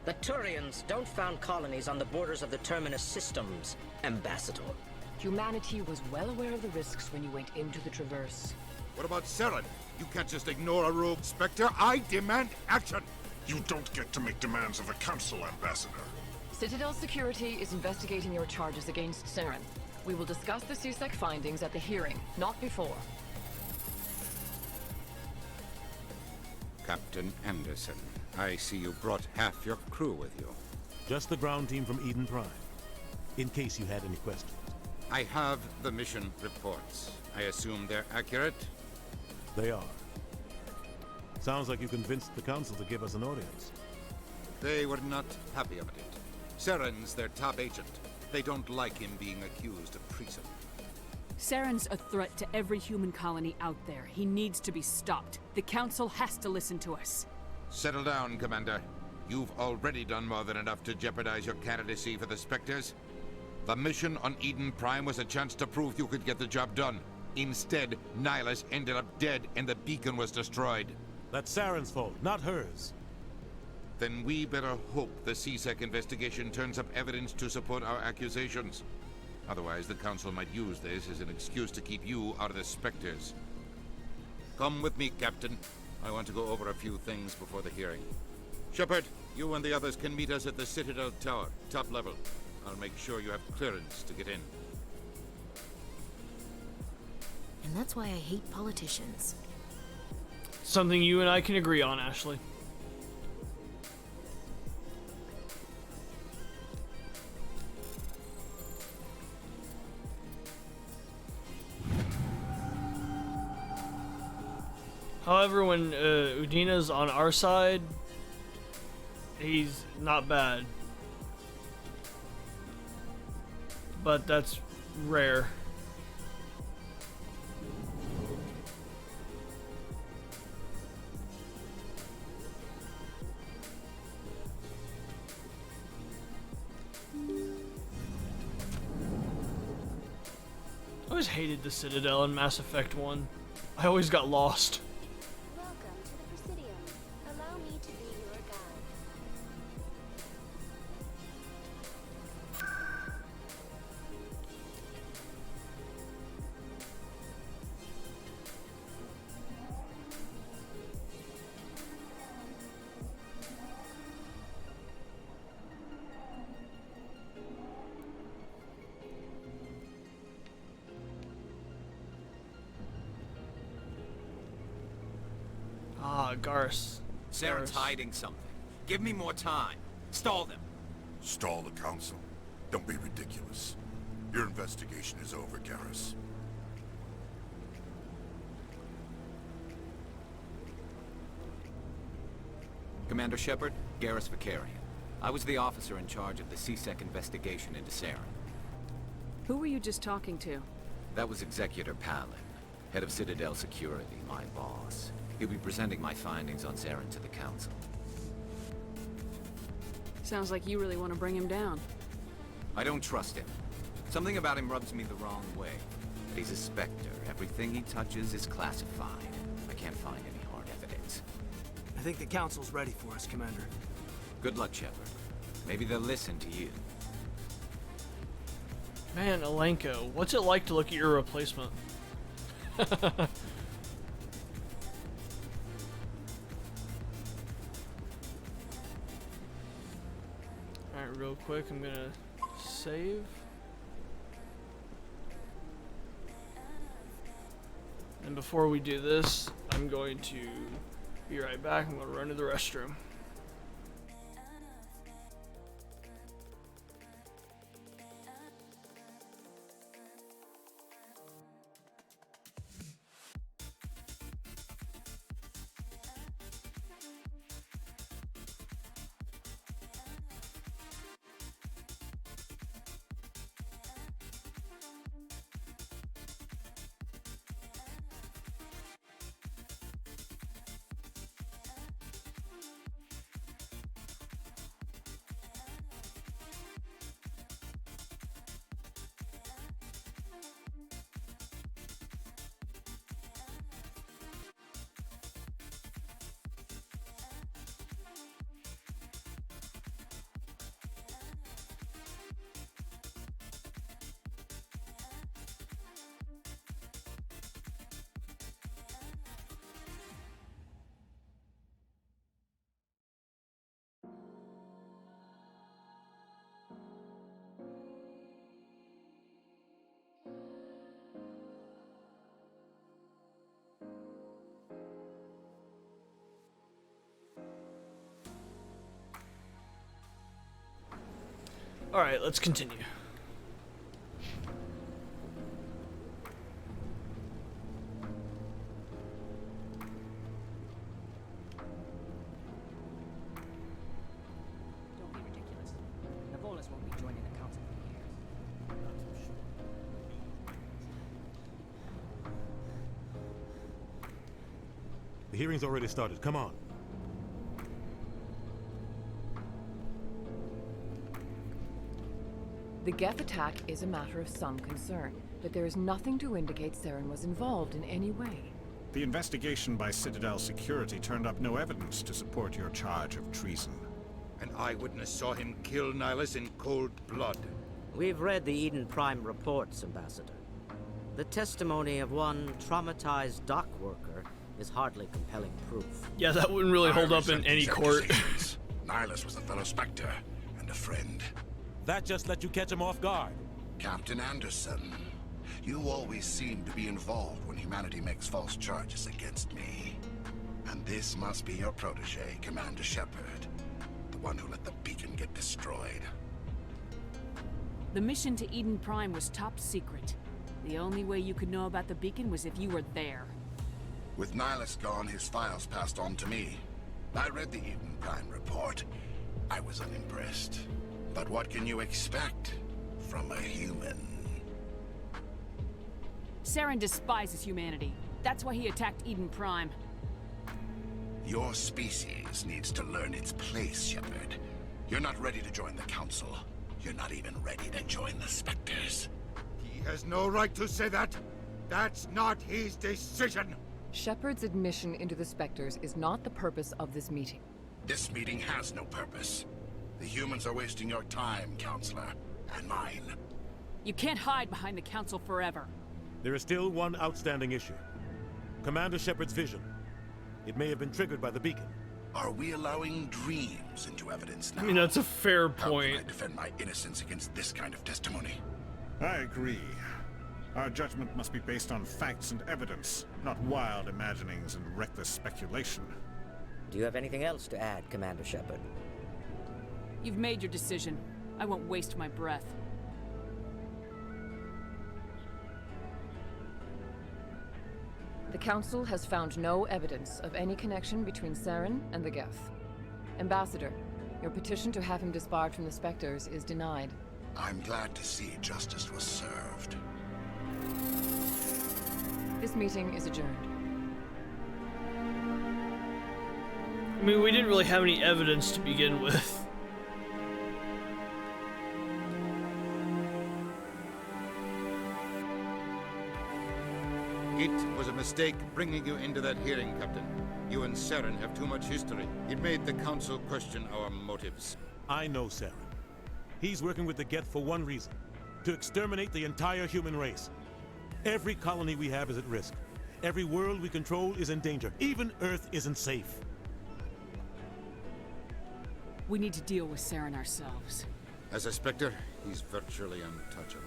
The Turians don't found colonies on the borders of the Terminus systems, Ambassador. Humanity was well aware of the risks when you went into the Traverse. What about Saren? You can't just ignore a rogue Spectre. I demand action! You don't get to make demands of the Council, Ambassador. Citadel Security is investigating your charges against Saren. We will discuss the CSEC findings at the hearing, not before. Captain Anderson, I see you brought half your crew with you. Just the ground team from Eden Prime, in case you had any questions. I have the mission reports. I assume they're accurate? They are. Sounds like you convinced the Council to give us an audience. They were not happy about it. Saren's their top agent. They don't like him being accused of treason. Saren's a threat to every human colony out there. He needs to be stopped. The Council has to listen to us. Settle down, Commander. You've already done more than enough to jeopardize your candidacy for the Spectres. The mission on Eden Prime was a chance to prove you could get the job done. Instead, Nihilus ended up dead and the beacon was destroyed. That's Saren's fault, not hers. Then we better hope the CSEC investigation turns up evidence to support our accusations. Otherwise, the Council might use this as an excuse to keep you out of the Spectres. Come with me, Captain. I want to go over a few things before the hearing. Shepard, you and the others can meet us at the Citadel Tower, top level. I'll make sure you have clearance to get in. And that's why I hate politicians. Something you and I can agree on, Ashley. However, when Udina's on our side, he's not bad. But that's rare. I always hated the Citadel in Mass Effect 1. I always got lost. Welcome to the Presidium. Allow me to be your guide. Ah, Garrus. Saren's hiding something. Give me more time. Stall them. Stall the Council? Don't be ridiculous. Your investigation is over, Garrus. Commander Shepard, Garrus Vakarian. I was the officer in charge of the CSEC investigation into Saren. Who were you just talking to? That was Executor Palin, head of Citadel Security, my boss. He'll be presenting my findings on Saren to the Council. Sounds like you really want to bring him down. I don't trust him. Something about him rubs me the wrong way. But he's a Spectre. Everything he touches is classified. I can't find any hard evidence. I think the Council's ready for us, Commander. Good luck, Shepard. Maybe they'll listen to you. Man, Alenko, what's it like to look at your replacement? Alright, real quick, I'm gonna save. And before we do this, I'm going to be right back. I'm gonna run to the restroom. Alright, let's continue. Don't be ridiculous. Navolis won't be joining the council for years. Not so sure. The hearing's already started. Come on. The Geth attack is a matter of some concern, but there is nothing to indicate Saren was involved in any way. The investigation by Citadel Security turned up no evidence to support your charge of treason. An eyewitness saw him kill Nihilus in cold blood. We've read the Eden Prime reports, Ambassador. The testimony of one traumatized dock worker is hardly compelling proof. Yeah, that wouldn't really hold up in any court. Nihilus was a fellow Spectre and a friend. That just let you catch him off guard. Captain Anderson, you always seem to be involved when humanity makes false charges against me. And this must be your protege, Commander Shepard, the one who let the beacon get destroyed. The mission to Eden Prime was top secret. The only way you could know about the beacon was if you were there. With Nihilus gone, his files passed on to me. I read the Eden Prime report. I was unimpressed. But what can you expect from a human? Saren despises humanity. That's why he attacked Eden Prime. Your species needs to learn its place, Shepard. You're not ready to join the Council. You're not even ready to join the Spectres. He has no right to say that. That's not his decision. Shepard's admission into the Spectres is not the purpose of this meeting. This meeting has no purpose. The humans are wasting your time, Counselor, and mine. You can't hide behind the Council forever. There is still one outstanding issue. Commander Shepard's vision. It may have been triggered by the beacon. Are we allowing dreams into evidence now? I mean, that's a fair point. How can I defend my innocence against this kind of testimony? I agree. Our judgment must be based on facts and evidence, not wild imaginings and reckless speculation. Do you have anything else to add, Commander Shepard? You've made your decision. I won't waste my breath. The Council has found no evidence of any connection between Saren and the Geth. Ambassador, your petition to have him disbarred from the Spectres is denied. I'm glad to see justice was served. This meeting is adjourned. I mean, we didn't really have any evidence to begin with. It was a mistake bringing you into that hearing, Captain. You and Saren have too much history. It made the Council question our motives. I know Saren. He's working with the Geth for one reason. to exterminate the entire human race. Every colony we have is at risk. Every world we control is in danger. Even Earth isn't safe. We need to deal with Saren ourselves. As a Spectre, he's virtually untouchable.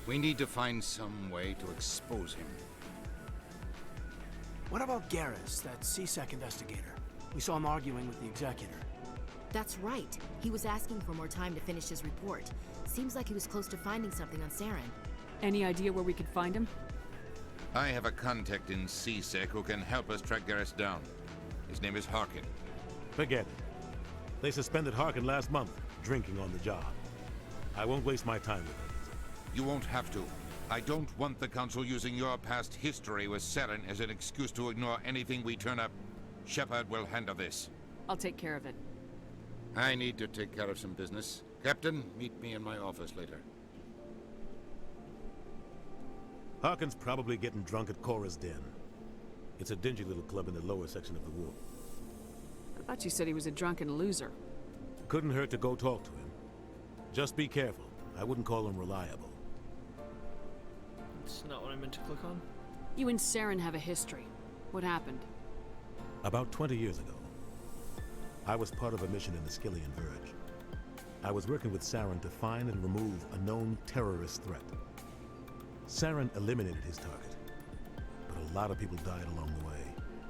We need to find some way to expose him. What about Garrus, that CSEC investigator? We saw him arguing with the Executor. That's right. He was asking for more time to finish his report. Seems like he was close to finding something on Saren. Any idea where we could find him? I have a contact in CSEC who can help us track Garrus down. His name is Harkin. Forget it. They suspended Harkin last month, drinking on the job. I won't waste my time with him. You won't have to. I don't want the Council using your past history with Saren as an excuse to ignore anything we turn up. Shepard will handle this. I'll take care of it. I need to take care of some business. Captain, meet me in my office later. Harkin's probably getting drunk at Cora's Den. It's a dingy little club in the lower section of the wharf. I thought you said he was a drunken loser. Couldn't hurt to go talk to him. Just be careful. I wouldn't call him reliable. That's not what I meant to click on. You and Saren have a history. What happened? About 20 years ago, I was part of a mission in the Skillian Verge. I was working with Saren to find and remove a known terrorist threat. Saren eliminated his target, but a lot of people died along the way,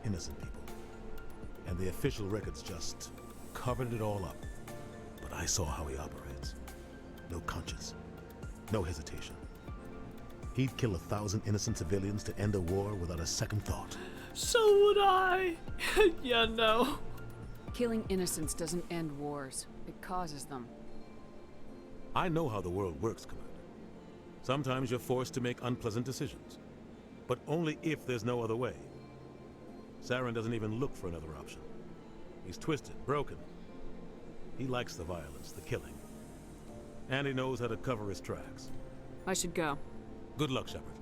innocent people. And the official records just covered it all up. But I saw how he operates. No conscience, no hesitation. He'd kill 1,000 innocent civilians to end a war without a second thought. So would I. Yeah, no. Killing innocents doesn't end wars. It causes them. I know how the world works, Commander. Sometimes you're forced to make unpleasant decisions, but only if there's no other way. Saren doesn't even look for another option. He's twisted, broken. He likes the violence, the killing. And he knows how to cover his tracks. I should go. Good luck, Shepard.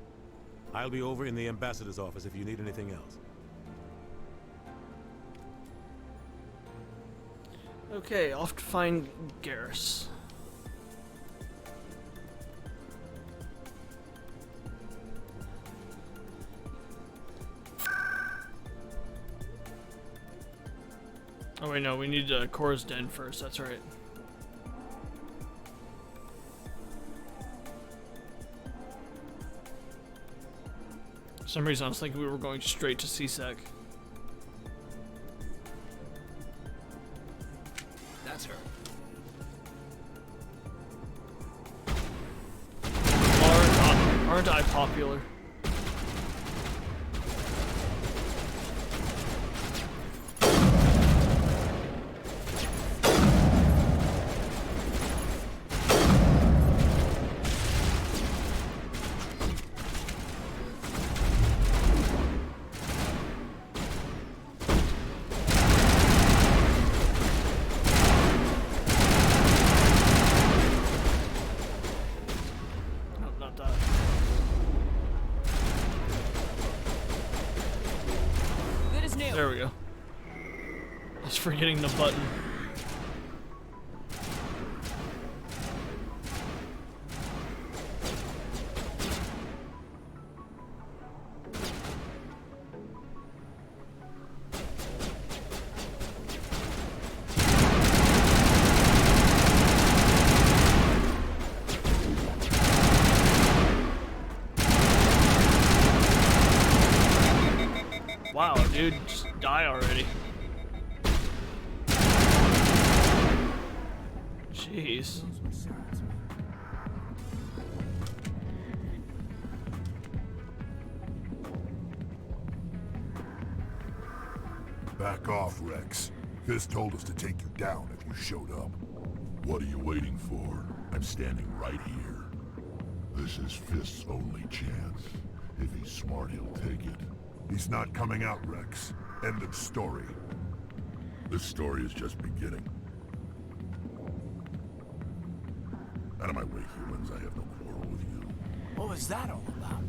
I'll be over in the ambassador's office if you need anything else. Okay, off to find Garrus. Oh wait, no, we need Cora's Den first, that's right. For some reason I was thinking we were going straight to CSEC. That's her. Aren't I popular? There we go. I was forgetting the button. Wow, dude, just die already. Jeez. Back off, Rex. Fist told us to take you down if you showed up. What are you waiting for? I'm standing right here. This is Fist's only chance. If he's smart, he'll take it. He's not coming out, Rex. End of story. This story is just beginning. Out of my way, humans. I have no quarrel with you. What was that all about?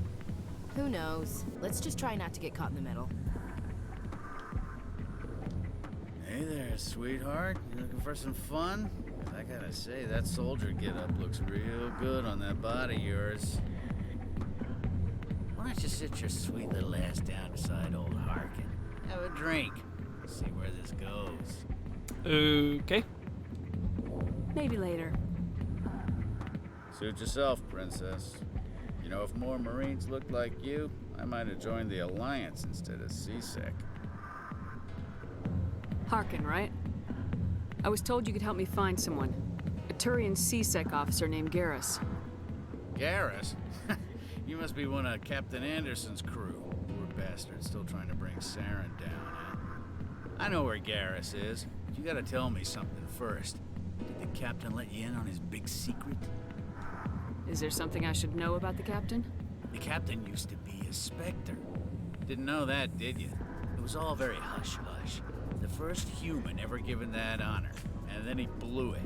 Who knows? Let's just try not to get caught in the middle. Hey there, sweetheart. You looking for some fun? 'Cause I gotta say, that soldier getup looks real good on that body of yours. Why don't you sit your sweet little ass down beside old Harkin? Have a drink. See where this goes. Okay. Maybe later. Suit yourself, Princess. You know, if more Marines looked like you, I might have joined the Alliance instead of CSEC. Harkin, right? I was told you could help me find someone. A Turian CSEC officer named Garrus. Garrus? You must be one of Captain Anderson's crew. Poor bastard, still trying to bring Saren down, huh? I know where Garrus is, but you gotta tell me something first. Did the captain let you in on his big secret? Is there something I should know about the captain? The captain used to be a Spectre. Didn't know that, did you? It was all very hush-hush. The first human ever given that honor, and then he blew it.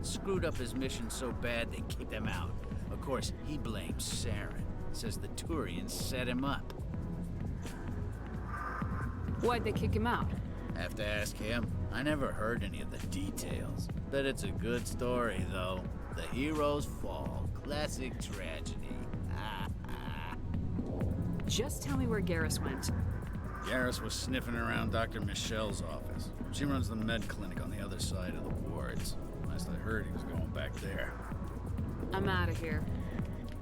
Screwed up his mission so bad they kicked him out. Of course, he blames Saren. Says the Turians set him up. Why'd they kick him out? Have to ask him. I never heard any of the details. Bet it's a good story, though. The hero's fall. Classic tragedy. Just tell me where Garrus went. Garrus was sniffing around Dr. Michelle's office. She runs the med clinic on the other side of the wards. Last I heard, he was going back there. I'm out of here.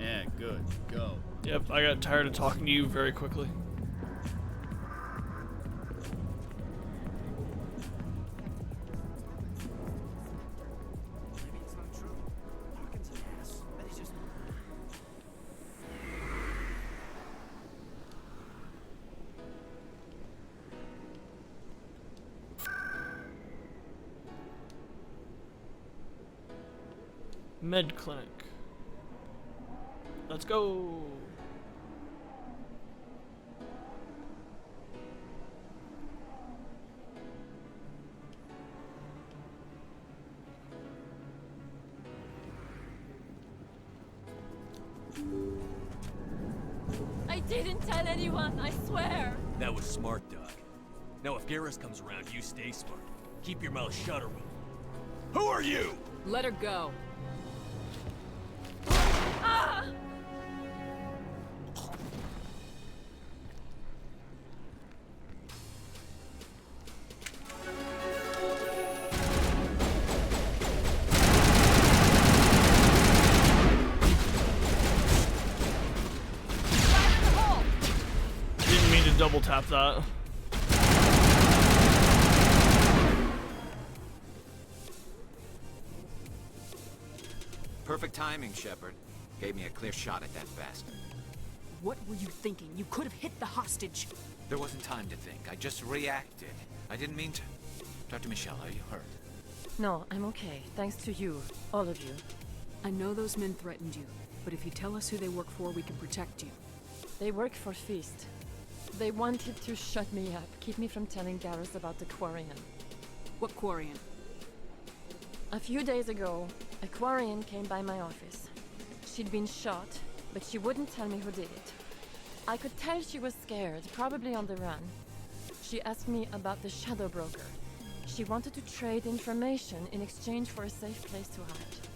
Yeah, good. Go. Yep, I got tired of talking to you very quickly. Med clinic. Let's go. I didn't tell anyone, I swear. That was smart, Doc. Now if Garrus comes around, you stay smart. Keep your mouth shut or we'll... Who are you? Let her go. Ah! Didn't mean to double tap that. Perfect timing, Shepard. Gave me a clear shot at that bastard. What were you thinking? You could have hit the hostage. There wasn't time to think. I just reacted. I didn't mean to... Dr. Michelle, are you hurt? No, I'm okay. Thanks to you. All of you. I know those men threatened you, but if you tell us who they work for, we can protect you. They work for Feast. They wanted to shut me up, keep me from telling Garrus about the Quarian. What Quarian? A few days ago, a Quarian came by my office. She'd been shot, but she wouldn't tell me who did it. I could tell she was scared, probably on the run. She asked me about the Shadow Broker. She wanted to trade information in exchange for a safe place to hide.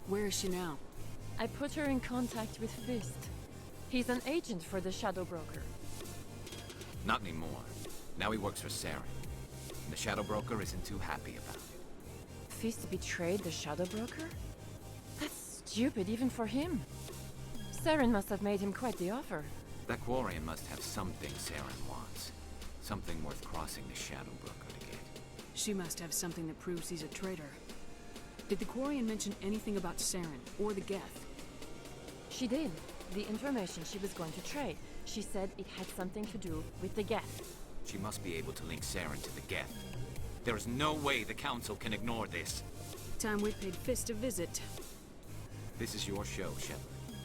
Where is she now? I put her in contact with Fist. He's an agent for the Shadow Broker. Not anymore. Now he works for Saren. And the Shadow Broker isn't too happy about it. Fist betrayed the Shadow Broker? That's stupid even for him. Saren must have made him quite the offer. That Quarian must have something Saren wants. Something worth crossing the Shadow Broker to get. She must have something that proves he's a traitor. Did the Quarian mention anything about Saren or the Geth? She did. The information she was going to trade. She said it had something to do with the Geth. She must be able to link Saren to the Geth. There is no way the Council can ignore this. Time we paid Fist a visit. This is your show, Shepard.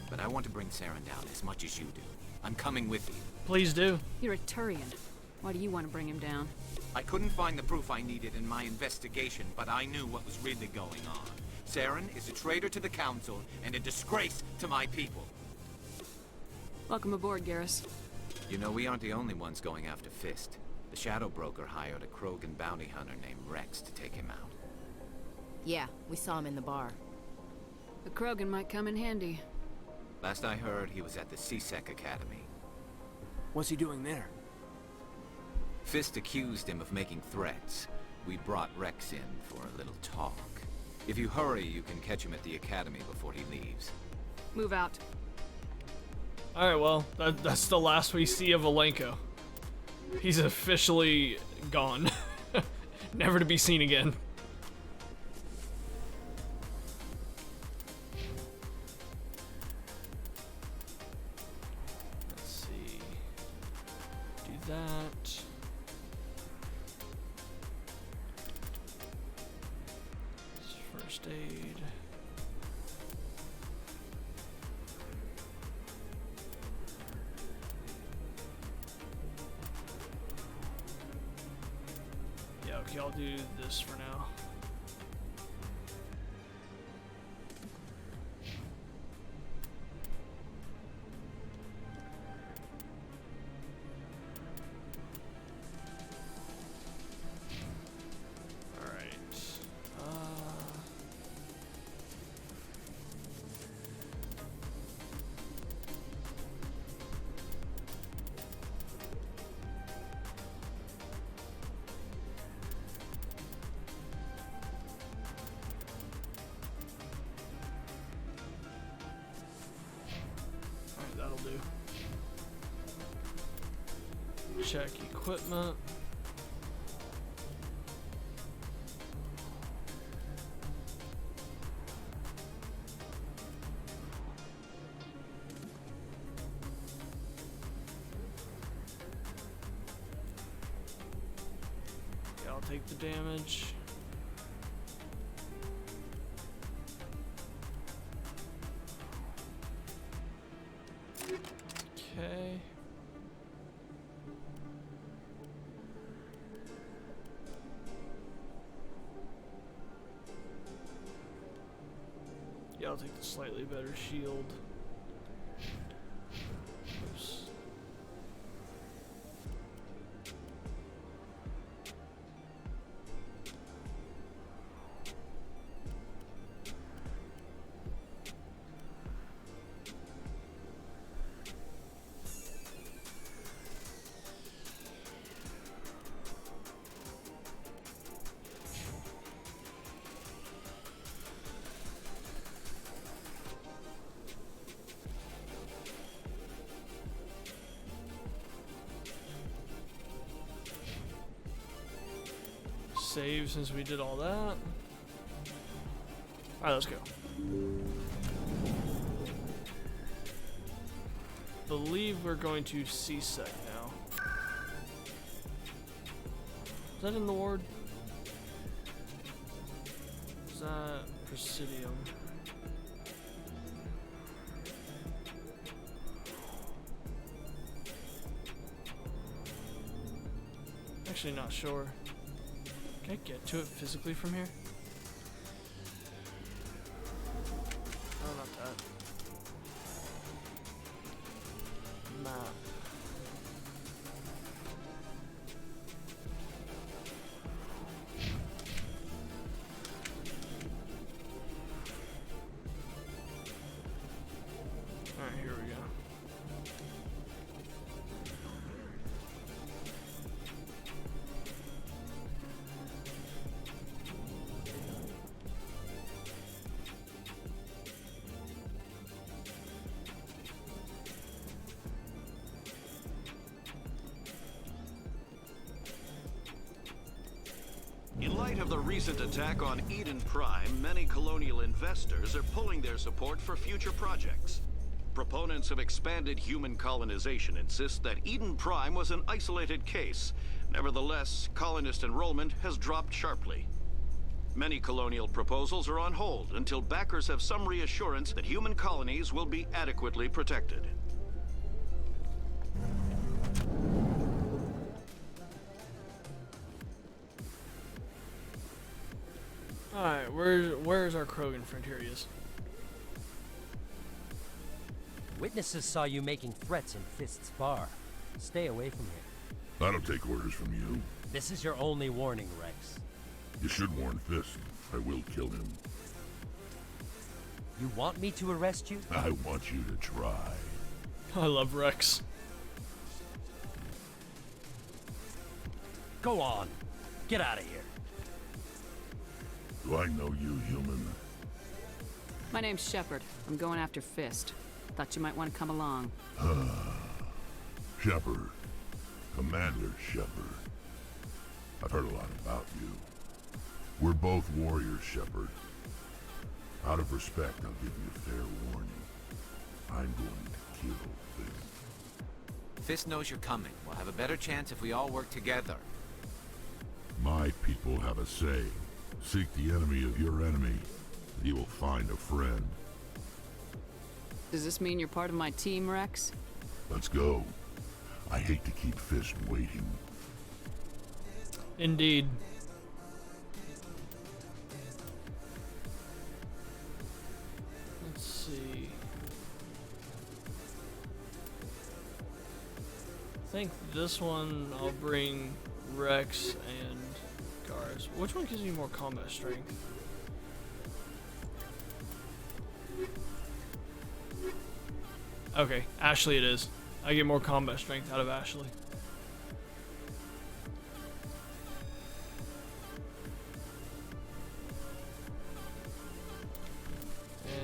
But I want to bring Saren down as much as you do. I'm coming with you. Please do. You're a Turian. Why do you want to bring him down? I couldn't find the proof I needed in my investigation, but I knew what was really going on. Saren is a traitor to the Council and a disgrace to my people. Welcome aboard, Garrus. You know, we aren't the only ones going after Fist. The Shadow Broker hired a Krogan bounty hunter named Rex to take him out. Yeah, we saw him in the bar. The Krogan might come in handy. Last I heard, he was at the C-Sec Academy. What's he doing there? Fist accused him of making threats. We brought Rex in for a little talk. If you hurry, you can catch him at the Academy before he leaves. Move out. Alright, well, that's the last we see of Alenko. He's officially gone. Never to be seen again. Let's see. Do that. First aid. Yeah, okay, I'll do this for now. That'll do. Check equipment. Yeah, I'll take the damage. Okay. Yeah, I'll take the slightly better shield. Oops. Save since we did all that. Alright, let's go. Believe we're going to C-Sec now. Is that in the ward? Is that Presidium? Actually not sure. Can I get to it physically from here? No, not that. Map. Alright, here we go. In light of the recent attack on Eden Prime, many colonial investors are pulling their support for future projects. Proponents of expanded human colonization insist that Eden Prime was an isolated case. Nevertheless, colonist enrollment has dropped sharply. Many colonial proposals are on hold until backers have some reassurance that human colonies will be adequately protected. Alright, where's our Krogan friend? Here he is. Witnesses saw you making threats in Fist's bar. Stay away from here. I don't take orders from you. This is your only warning, Rex. You should warn Fist. I will kill him. You want me to arrest you? I want you to try. I love Rex. Go on. Get out of here. Do I know you, human? My name's Shepard. I'm going after Fist. Thought you might want to come along. Shepard. Commander Shepard. I've heard a lot about you. We're both warriors, Shepard. Out of respect, I'll give you a fair warning. I'm going to kill Fist. Fist knows you're coming. We'll have a better chance if we all work together. My people have a saying. Seek the enemy of your enemy, and you will find a friend. Does this mean you're part of my team, Rex? Let's go. I hate to keep Fist waiting. Indeed. Let's see. I think this one I'll bring Rex and Garrus. Which one gives me more combat strength? Okay, Ashley it is. I get more combat strength out of Ashley.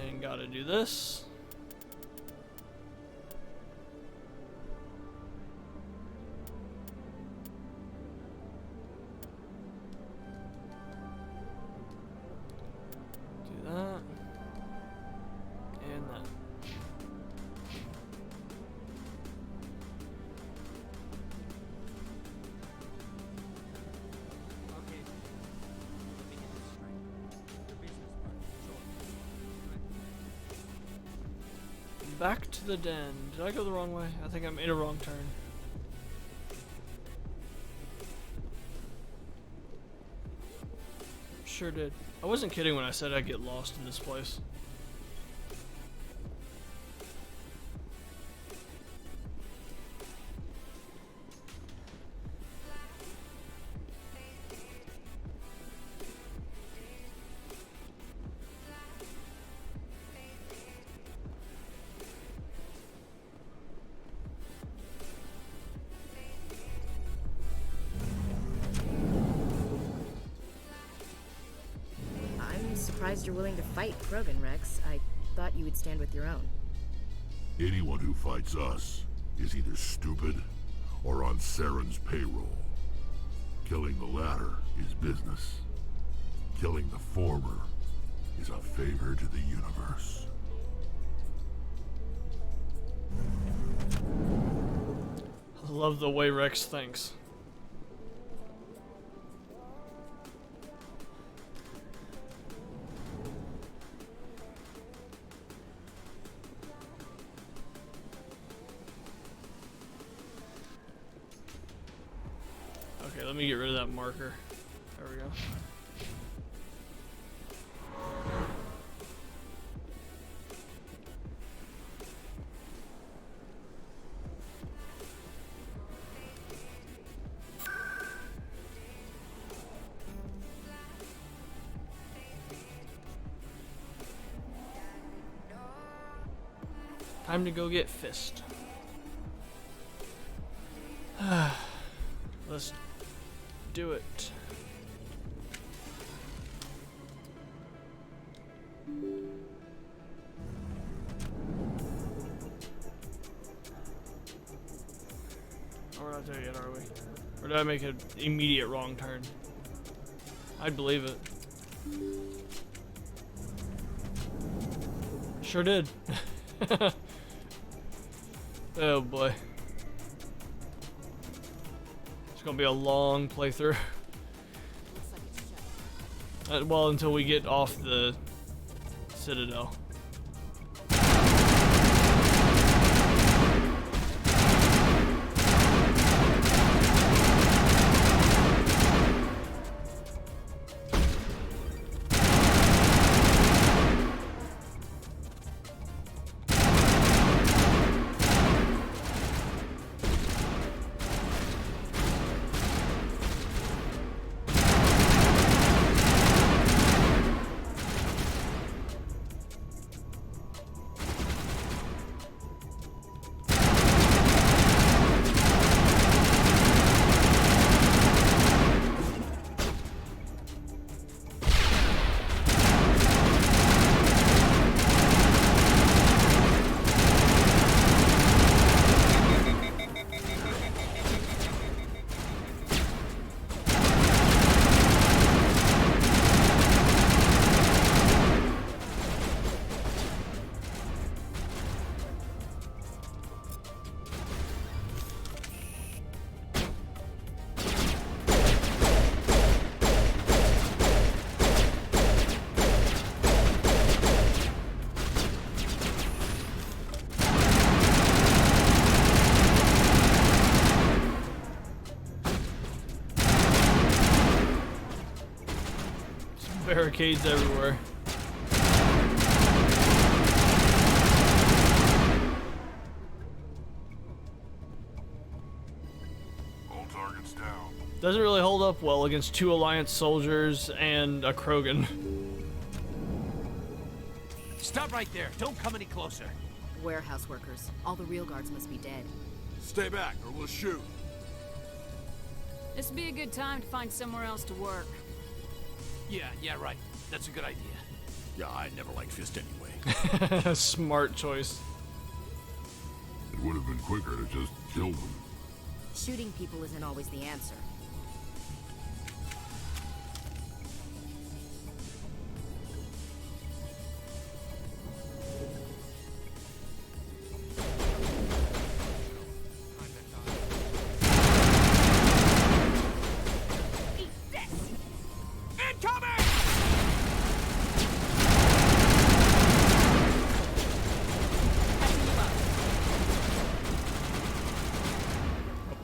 And gotta do this. Do that. And that. Back to the den. Did I go the wrong way? I think I made a wrong turn. Sure did. I wasn't kidding when I said I'd get lost in this place. Surprised you're willing to fight Krogan, Rex. I thought you would stand with your own. Anyone who fights us is either stupid or on Saren's payroll. Killing the latter is business. Killing the former is a favor to the universe. I love the way Rex thinks. Okay, let me get rid of that marker. There we go. Time to go get Fist. Let's do it. Oh, we're not there yet, are we? Or did I make an immediate wrong turn? I'd believe it. Sure did. Oh boy. It's gonna be a long playthrough. Well, until we get off the Citadel. barricades everywhere. All targets down. Doesn't really hold up well against 2 Alliance soldiers and a Krogan. Stop right there. Don't come any closer. Warehouse workers. All the real guards must be dead. Stay back or we'll shoot. This would be a good time to find somewhere else to work. Yeah, right. That's a good idea. Yeah, I never liked Fist anyway. Smart choice. It would have been quicker to just kill them. Shooting people isn't always the answer.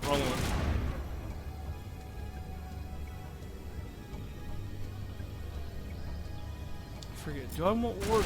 Wrong one. I forget. Do I want work?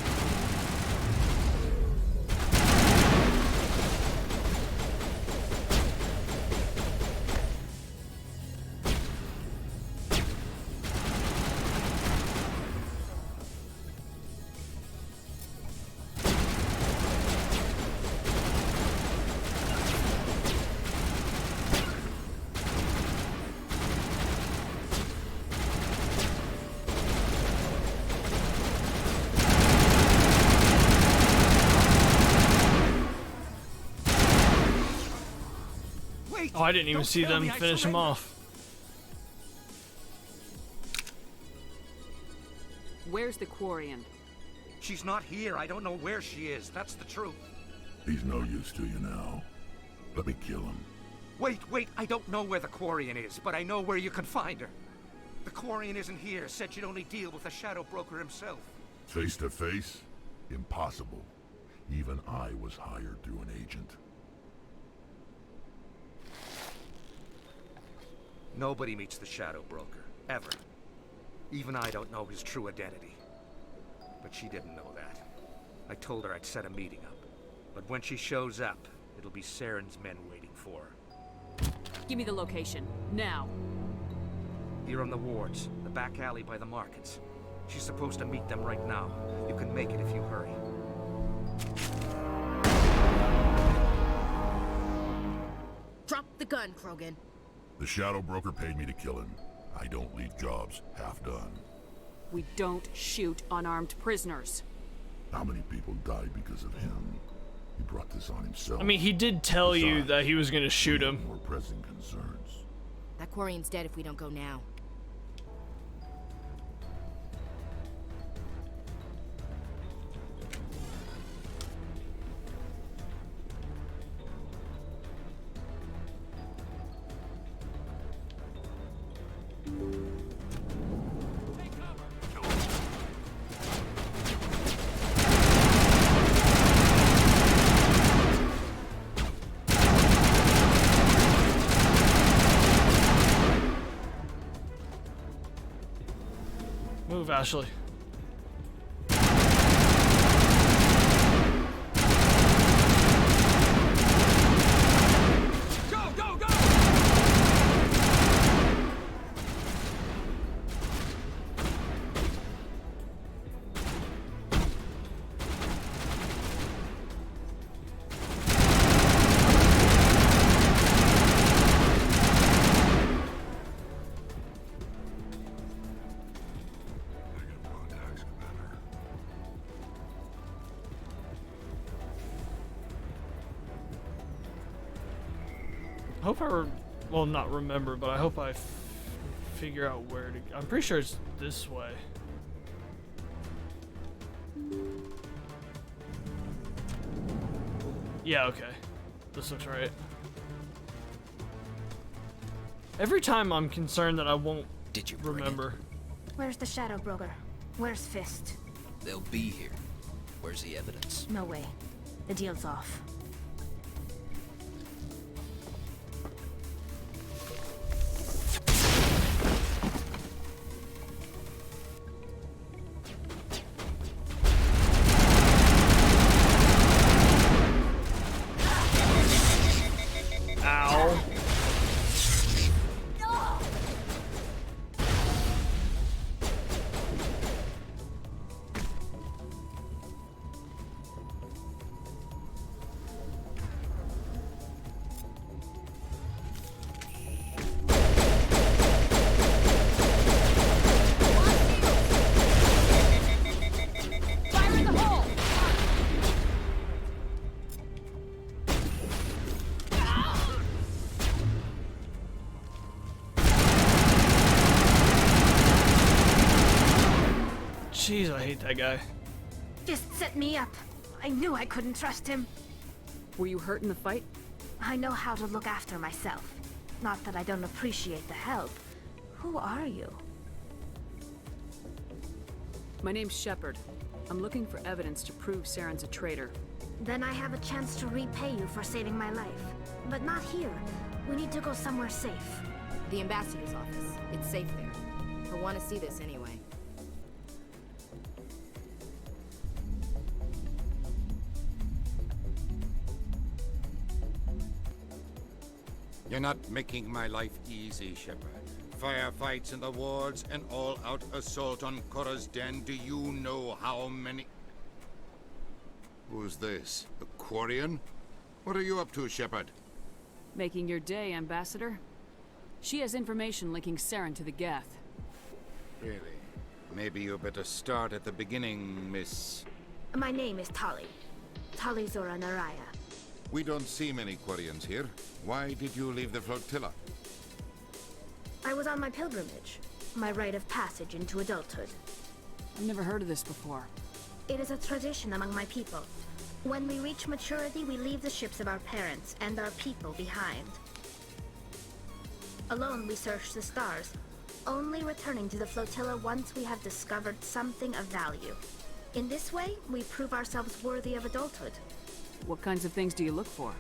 Oh, I didn't even see them finish him off. Where's the Quarian? She's not here. I don't know where she is. That's the truth. He's no use to you now. Let me kill him. Wait. I don't know where the Quarian is, but I know where you can find her. The Quarian isn't here. Said she'd only deal with the Shadow Broker himself. Face to face? Impossible. Even I was hired through an agent. Nobody meets the Shadow Broker, ever. Even I don't know his true identity. But she didn't know that. I told her I'd set a meeting up. But when she shows up, it'll be Saren's men waiting for her. Give me the location, now. Here on the wards, the back alley by the markets. She's supposed to meet them right now. You can make it if you hurry. Drop the gun, Krogan. The Shadow Broker paid me to kill him. I don't leave jobs half done. We don't shoot unarmed prisoners. How many people died because of him? He brought this on himself. I mean, he did tell you that he was gonna shoot him. More pressing concerns. That Quarian's dead if we don't go now. Move, Ashley. Go! I hope well, not remember, but I hope I figure out where to. I'm pretty sure it's this way. Yeah, okay. This looks right. Every time I'm concerned that I won't remember. Where's the Shadow Broker? Where's Fist? They'll be here. Where's the evidence? No way. The deal's off. hate that guy. Just set me up. I knew I couldn't trust him. Were you hurt in the fight? I know how to look after myself. Not that I don't appreciate the help. Who are you? My name's Shepard. I'm looking for evidence to prove Saren's a traitor. Then I have a chance to repay you for saving my life. But not here. We need to go somewhere safe. The ambassador's office. It's safe there. He'll want to see this anyway. You're not making my life easy, Shepard. Firefights in the wards, and all-out assault on Korra's den. Do you know how many... Who's this? The Quarian? What are you up to, Shepard? Making your day, Ambassador. She has information linking Saren to the Geth. Really? Maybe you better start at the beginning, Miss... My name is Tali. Tali Zora Naraya. We don't see many Quarians here. Why did you leave the flotilla? I was on my pilgrimage. My rite of passage into adulthood. I've never heard of this before. It is a tradition among my people. When we reach maturity, we leave the ships of our parents and our people behind. Alone, we search the stars, only returning to the flotilla once we have discovered something of value. In this way, we prove ourselves worthy of adulthood. What kinds of things do you look for?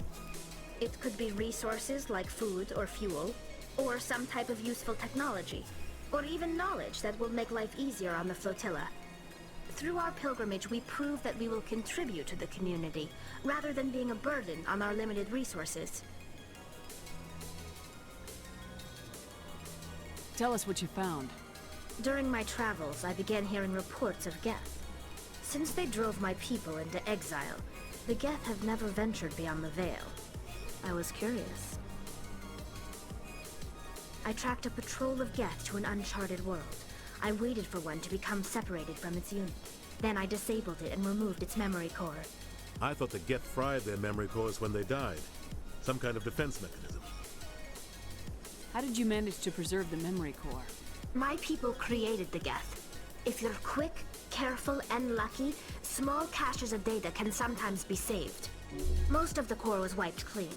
It could be resources like food or fuel, or some type of useful technology, or even knowledge that will make life easier on the flotilla. Through our pilgrimage, we prove that we will contribute to the community, rather than being a burden on our limited resources. Tell us what you found. During my travels, I began hearing reports of Geth. Since they drove my people into exile, the Geth have never ventured beyond the Veil. I was curious. I tracked a patrol of Geth to an uncharted world. I waited for one to become separated from its unit. Then I disabled it and removed its memory core. I thought the Geth fried their memory cores when they died. Some kind of defense mechanism. How did you manage to preserve the memory core? My people created the Geth. If you're quick, careful, and lucky, small caches of data can sometimes be saved. Most of the core was wiped clean,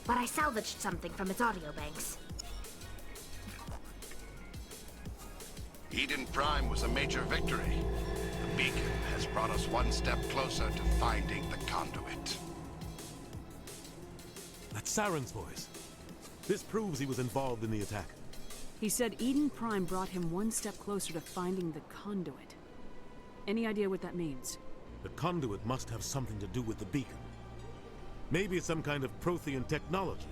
but I salvaged something from its audio banks. Eden Prime was a major victory. The beacon has brought us one step closer to finding the conduit. That's Saren's voice. This proves he was involved in the attack. He said Eden Prime brought him one step closer to finding the conduit. Any idea what that means? The conduit must have something to do with the beacon. Maybe it's some kind of Prothean technology.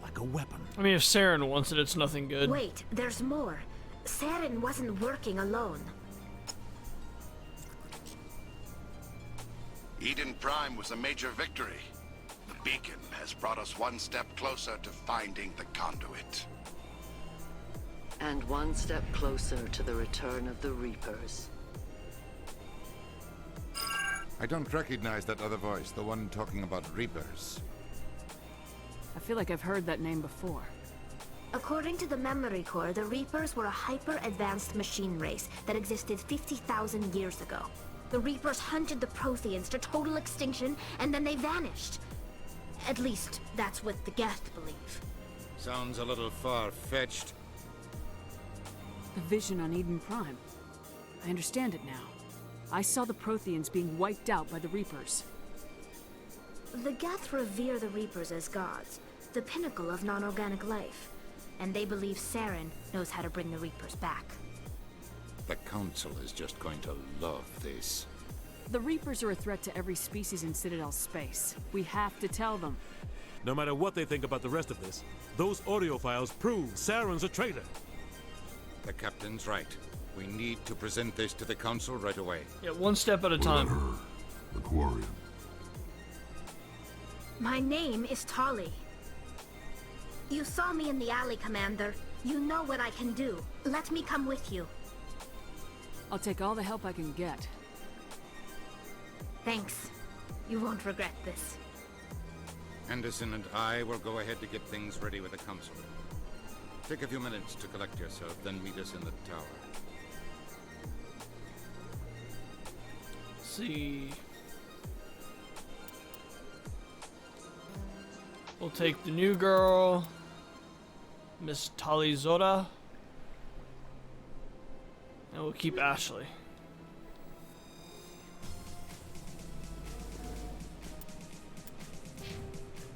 Like a weapon. I mean, if Saren wants it, it's nothing good. Wait, there's more. Saren wasn't working alone. Eden Prime was a major victory. The beacon has brought us one step closer to finding the conduit. And one step closer to the return of the Reapers. I don't recognize that other voice, the one talking about Reapers. I feel like I've heard that name before. According to the memory core, the Reapers were a hyper-advanced machine race that existed 50,000 years ago. The Reapers hunted the Protheans to total extinction, and then they vanished. At least, that's what the Geth believe. Sounds a little far-fetched. The vision on Eden Prime. I understand it now. I saw the Protheans being wiped out by the Reapers. The Geth revere the Reapers as gods, the pinnacle of non-organic life. And they believe Saren knows how to bring the Reapers back. The Council is just going to love this. The Reapers are a threat to every species in Citadel space. We have to tell them. No matter what they think about the rest of this, those audio files prove Saren's a traitor. The Captain's right. We need to present this to the Council right away. Yeah, one step at a time. The Quarian. My name is Tali. You saw me in the alley, Commander. You know what I can do. Let me come with you. I'll take all the help I can get. Thanks. You won't regret this. Anderson and I will go ahead to get things ready with the Council. Take a few minutes to collect yourself, then meet us in the tower. see. We'll take the new girl, Miss Talizora, and we'll keep Ashley.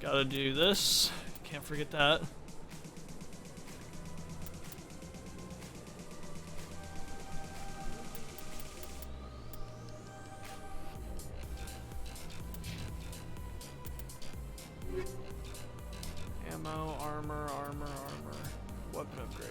Gotta do this. Can't forget that. Ammo, armor, weapon upgrade.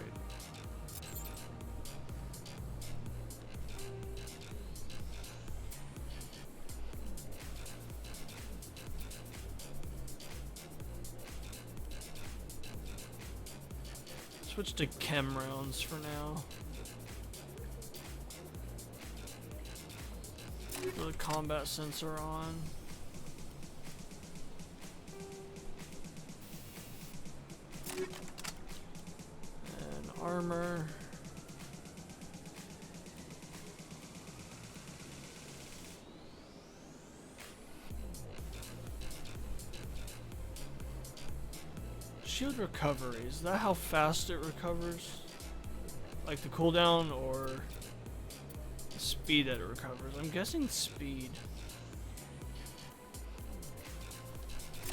Switch to chem rounds for now. Put the combat sensor on. And armor. Shield recovery, is that how fast it recovers? Like the cooldown or the speed that it recovers? I'm guessing speed.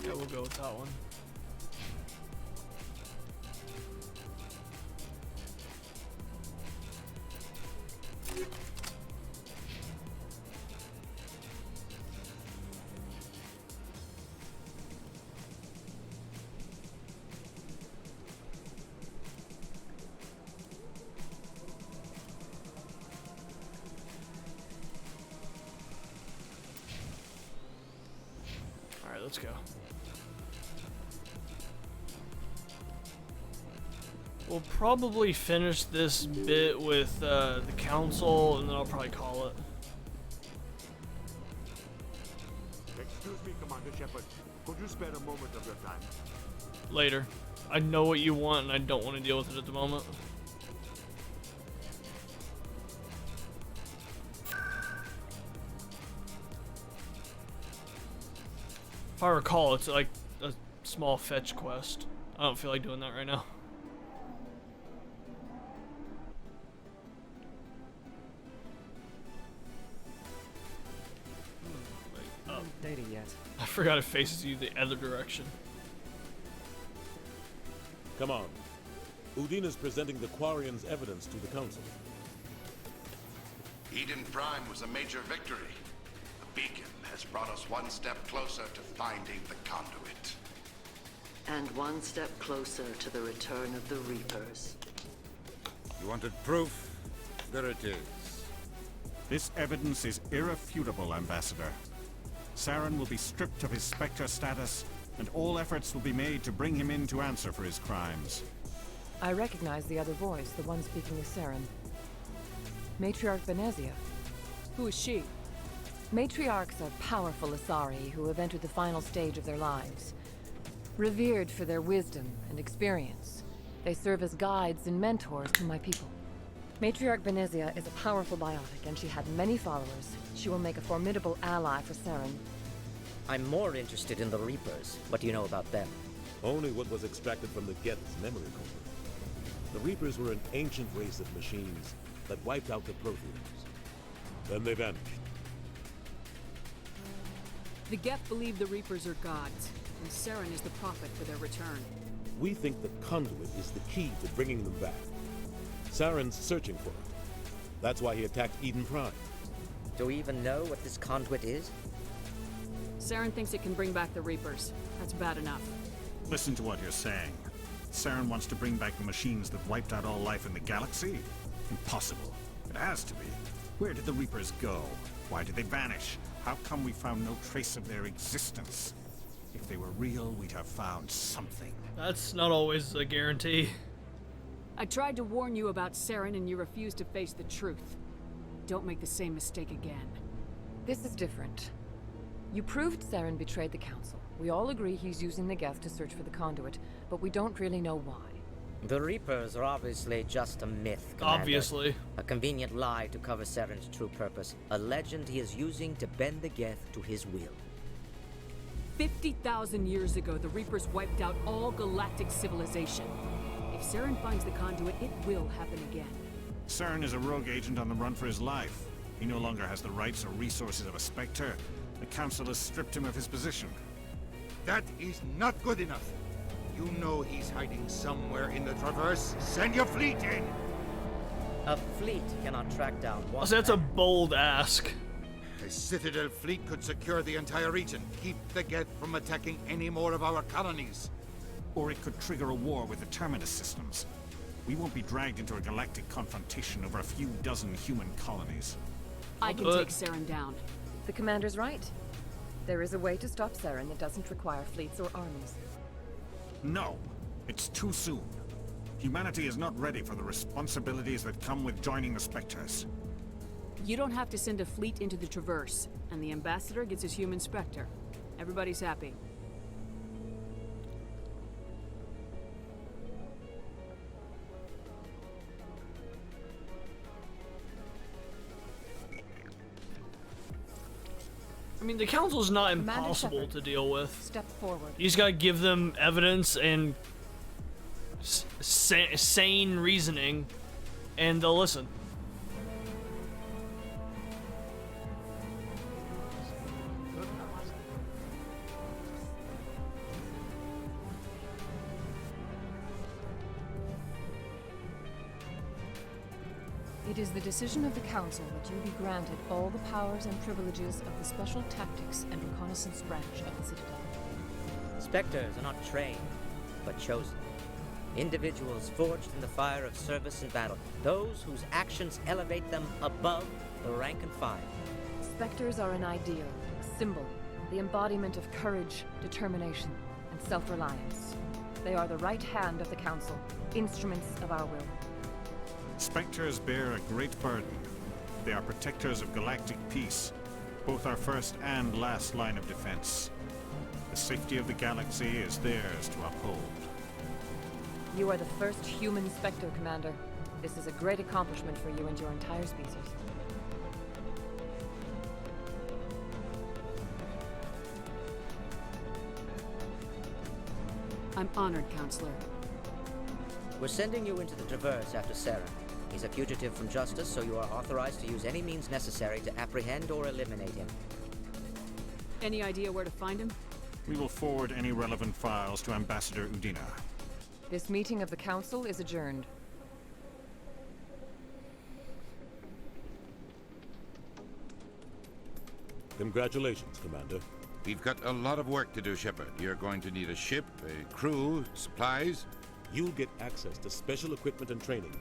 Yeah, we'll go with that one. Let's go. We'll probably finish this bit with the council, and then I'll probably call it. Excuse me, Commander Shepard. Could you spare a moment of your time? Later. I know what you want, and I don't want to deal with it at the moment. If I recall, it's like a small fetch quest. I don't feel like doing that right now. Not dating yet. I forgot it faces you the other direction. Come on. Udina's presenting the Quarians' evidence to the Council. Eden Prime was a major victory. The beacon has brought us one step closer to finding the conduit. And one step closer to the return of the Reapers. You wanted proof? There it is. This evidence is irrefutable, Ambassador. Saren will be stripped of his Spectre status, and all efforts will be made to bring him in to answer for his crimes. I recognize the other voice, the one speaking with Saren. Matriarch Benezia. Who is she? Matriarchs are powerful Asari who have entered the final stage of their lives. Revered for their wisdom and experience, they serve as guides and mentors to my people. Matriarch Benezia is a powerful biotic, and she had many followers. She will make a formidable ally for Saren. I'm more interested in the Reapers. What do you know about them? Only what was extracted from the Geth's memory core. The Reapers were an ancient race of machines that wiped out the Protheans. Then they vanished. The Geth believe the Reapers are gods, and Saren is the prophet for their return. We think the conduit is the key to bringing them back. Saren's searching for it. That's why he attacked Eden Prime. Do we even know what this conduit is? Saren thinks it can bring back the Reapers. That's bad enough. Listen to what you're saying. Saren wants to bring back the machines that wiped out all life in the galaxy? Impossible. It has to be. Where did the Reapers go? Why did they vanish? How come we found no trace of their existence? If they were real, we'd have found something. That's not always a guarantee. I tried to warn you about Saren, and you refused to face the truth. Don't make the same mistake again. This is different. You proved Saren betrayed the Council. We all agree he's using the Geth to search for the conduit, but we don't really know why. The Reapers are obviously just a myth, Commander. Obviously. A convenient lie to cover Saren's true purpose. A legend he is using to bend the Geth to his will. 50,000 years ago, the Reapers wiped out all galactic civilization. If Saren finds the conduit, it will happen again. Saren is a rogue agent on the run for his life. He no longer has the rights or resources of a Spectre. The Council has stripped him of his position. That is not good enough. You know he's hiding somewhere in the Traverse. Send your fleet in! A fleet cannot track down one. So that's a bold ask. A Citadel fleet could secure the entire region, keep the Geth from attacking any more of our colonies. Or it could trigger a war with the Terminus systems. We won't be dragged into a galactic confrontation over a few dozen human colonies. I can take Saren down. The commander's right. There is a way to stop Saren that doesn't require fleets or armies. No, it's too soon. Humanity is not ready for the responsibilities that come with joining the Spectres. You don't have to send a fleet into the Traverse, and the Ambassador gets his human Spectre. Everybody's happy. I mean, the Council's not Commander impossible Shepard, to deal with. Step forward. You just gotta give them evidence and sane reasoning, and they'll listen. It is the decision of the Council that you be granted all the powers and privileges of the Special Tactics and Reconnaissance branch of the Citadel. Spectres are not trained, but chosen. Individuals forged in the fire of service and battle. Those whose actions elevate them above the rank and file. Spectres are an ideal, a symbol, the embodiment of courage, determination, and self-reliance. They are the right hand of the Council, instruments of our will. Spectres bear a great burden. They are protectors of galactic peace, both our first and last line of defense. The safety of the galaxy is theirs to uphold. You are the first human Spectre, Commander. This is a great accomplishment for you and your entire species. I'm honored, Counselor. We're sending you into the Traverse after Saren. He's a fugitive from justice, so you are authorized to use any means necessary to apprehend or eliminate him. Any idea where to find him? We will forward any relevant files to Ambassador Udina. This meeting of the Council is adjourned. Congratulations, Commander. We've got a lot of work to do, Shepard. You're going to need a ship, a crew, supplies. You'll get access to special equipment and training.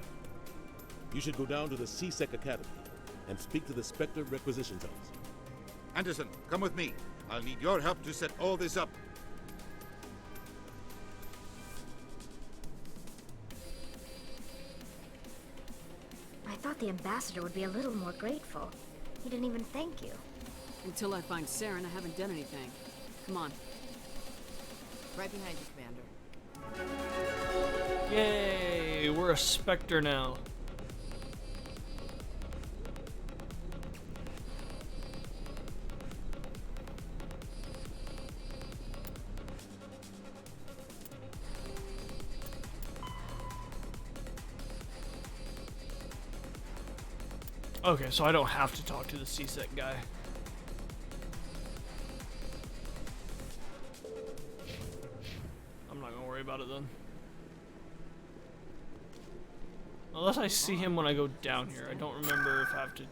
You should go down to the C-Sec Academy and speak to the Spectre Requisitions Office. Anderson, come with me. I'll need your help to set all this up. I thought the ambassador would be a little more grateful. He didn't even thank you. Until I find Saren, I haven't done anything. Come on. Right behind you, Commander. Yay! We're a Spectre now. Okay, so I don't have to talk to the C-Sec guy. I'm not gonna worry about it then. Unless I see him when I go down here. I don't remember if I have to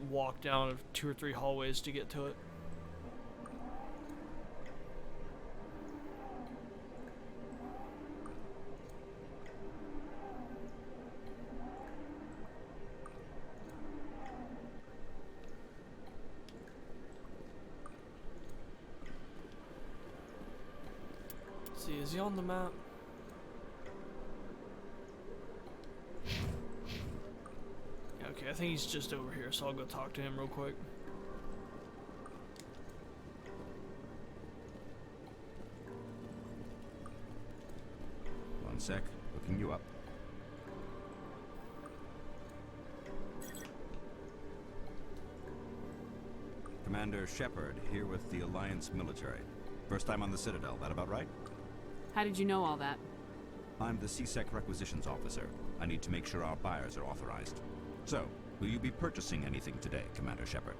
walk down 2 or 3 hallways to get to it. See, is he on the map? Yeah, okay, I think he's just over here, so I'll go talk to him real quick. One sec. Looking you up. Commander Shepard, here with the Alliance military. First time on the Citadel, that about right? How did you know all that? I'm the CSEC requisitions officer. I need to make sure our buyers are authorized. So, will you be purchasing anything today, Commander Shepard?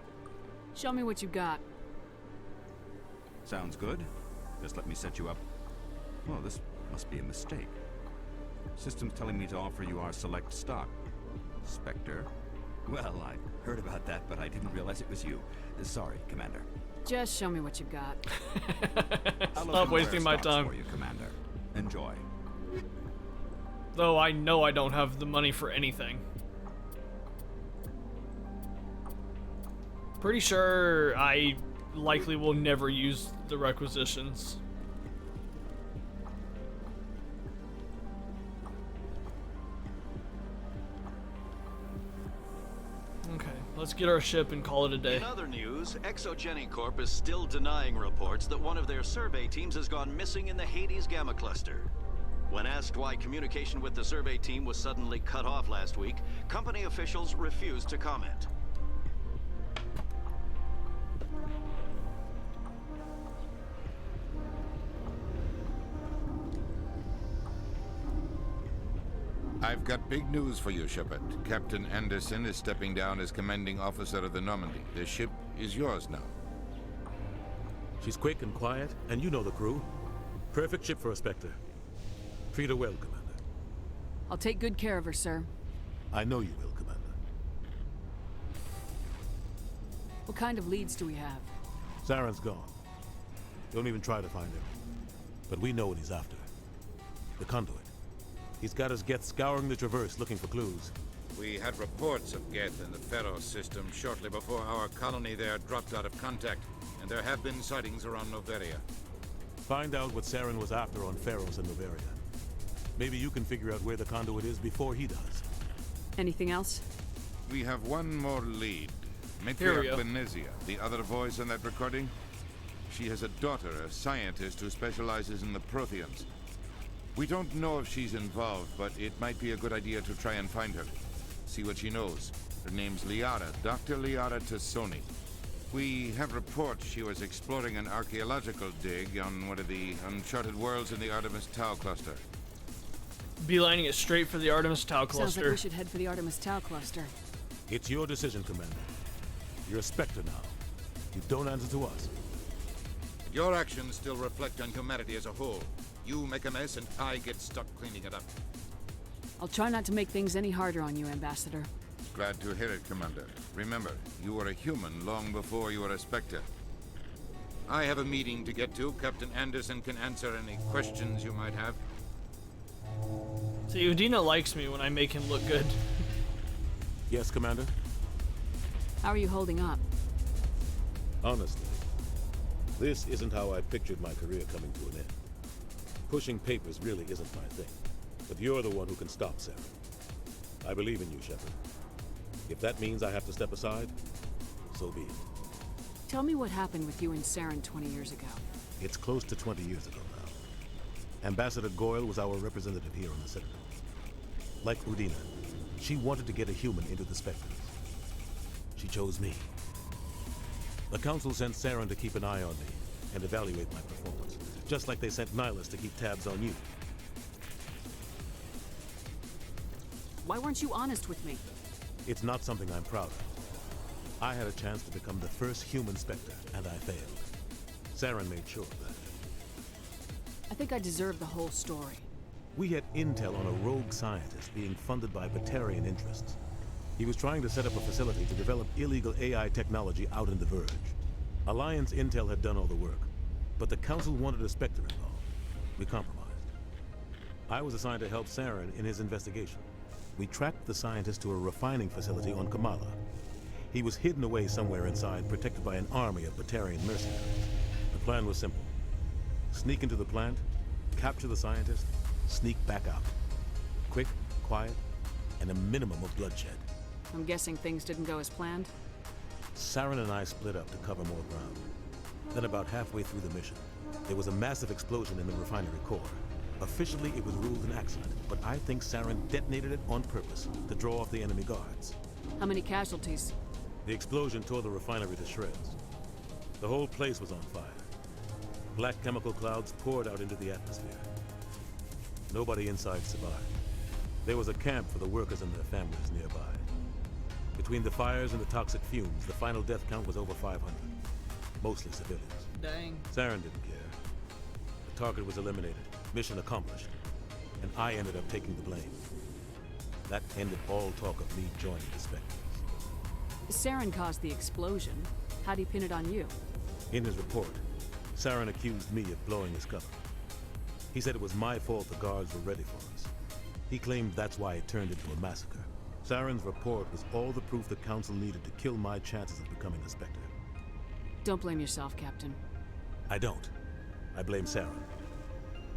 Show me what you got. Sounds good. Just let me set you up. Well, this must be a mistake. System's telling me to offer you our select stock. Spectre. Well, I heard about that, but I didn't realize it was you. Sorry, Commander. Just show me what you got. Stop wasting my time. For you, Commander. Enjoy. Though I know I don't have the money for anything. Pretty sure I likely will never use the requisitions. Okay, let's get our ship and call it a day. In other news, Exogeny Corp is still denying reports that one of their survey teams has gone missing in the Hades Gamma Cluster. When asked why communication with the survey team was suddenly cut off last week, company officials refused to comment. I've got big news for you, Shepard. Captain Anderson is stepping down as commanding officer of the Normandy. The ship is yours now. She's quick and quiet, and you know the crew. Perfect ship for a Spectre. Treat her well, Commander. I'll take good care of her, sir. I know you will, Commander. What kind of leads do we have? Saren's gone. Don't even try to find him. But we know what he's after. The Conduit. He's got his Geth scouring the Traverse looking for clues. We had reports of Geth in the Pharos system shortly before our colony there dropped out of contact, and there have been sightings around Noveria. Find out what Saren was after on Pharos and Noveria. Maybe you can figure out where the Conduit is before he does. Anything else? We have one more lead. Here we Matriarch go. Benezia, the other voice in that recording. She has a daughter, a scientist who specializes in the Protheans. We don't know if she's involved, but it might be a good idea to try and find her. See what she knows. Her name's Liara, Dr. Liara Tassoni. We have reports she was exploring an archaeological dig on one of the uncharted worlds in the Artemis Tau cluster. Beelining it straight for the Artemis Tau Sounds cluster. like we should head for the Artemis Tau cluster. It's your decision, Commander. You're a Spectre now. You don't answer to us. Your actions still reflect on humanity as a whole. You make a mess and I get stuck cleaning it up. I'll try not to make things any harder on you, Ambassador. Glad to hear it, Commander. Remember, you were a human long before you were a Spectre. I have a meeting to get to. Captain Anderson can answer any questions you might have. See, Udina likes me when I make him look good. Yes, Commander? How are you holding up? Honestly, this isn't how I pictured my career coming to an end. Pushing papers really isn't my thing. But you're the one who can stop Saren. I believe in you, Shepard. If that means I have to step aside, so be it. Tell me what happened with you and Saren 20 years ago. It's close to 20 years ago now. Ambassador Goyle was our representative here on the Citadel. Like Udina, she wanted to get a human into the Spectres. She chose me. The Council sent Saren to keep an eye on me and evaluate my performance, just like they sent Nihilus to keep tabs on you. Why weren't you honest with me? It's not something I'm proud of. I had a chance to become the first human Spectre, and I failed. Saren made sure of that. I think I deserve the whole story. We had intel on a rogue scientist being funded by Batarian interests. He was trying to set up a facility to develop illegal AI technology out in the Verge. Alliance intel had done all the work, but the Council wanted a Spectre involved. We compromised. I was assigned to help Saren in his investigation. We tracked the scientist to a refining facility on Kamala. He was hidden away somewhere inside, protected by an army of Batarian mercenaries. The plan was simple. Sneak into the plant, capture the scientist, sneak back out. Quick, quiet, and a minimum of bloodshed. I'm guessing things didn't go as planned? Saren and I split up to cover more ground. Then about halfway through the mission, there was a massive explosion in the refinery core. Officially, it was ruled an accident, but I think Saren detonated it on purpose to draw off the enemy guards. How many casualties? The explosion tore the refinery to shreds. The whole place was on fire. Black chemical clouds poured out into the atmosphere. Nobody inside survived. There was a camp for the workers and their families nearby. Between the fires and the toxic fumes, the final death count was over 500. Mostly civilians. Dang. Saren didn't care. The target was eliminated. Mission accomplished. And I ended up taking the blame. That ended all talk of me joining the Spectres. Saren caused the explosion. How'd he pin it on you? In his report, Saren accused me of blowing his cover. He said it was my fault the guards were ready for us. He claimed that's why it turned into a massacre. Saren's report was all the proof the Council needed to kill my chances of becoming a Spectre. Don't blame yourself, Captain. I don't. I blame Saren.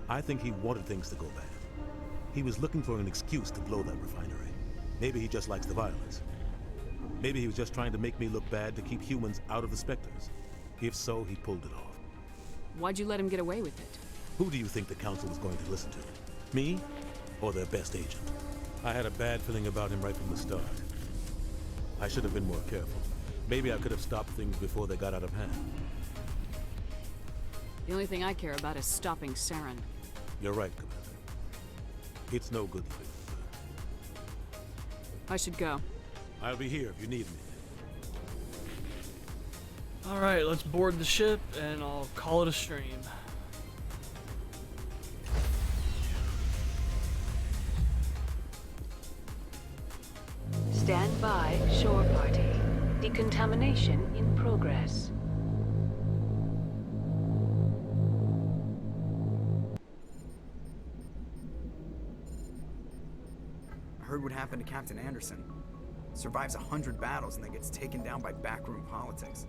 I think he wanted things to go bad. He was looking for an excuse to blow that refinery. Maybe he just likes the violence. Maybe he was just trying to make me look bad to keep humans out of the Spectres. If so, he pulled it off. Why'd you let him get away with it? Who do you think the Council was going to listen to? Me? Or their best agent? I had a bad feeling about him right from the start. I should have been more careful. Maybe I could have stopped things before they got out of hand. The only thing I care about is stopping Saren. You're right, Commander. It's no good living. I should go. I'll be here if you need me. Alright, let's board the ship and I'll call it a stream. Stand by, shore party. Decontamination in progress. I heard what happened to Captain Anderson. Survives 100 battles and then gets taken down by backroom politics.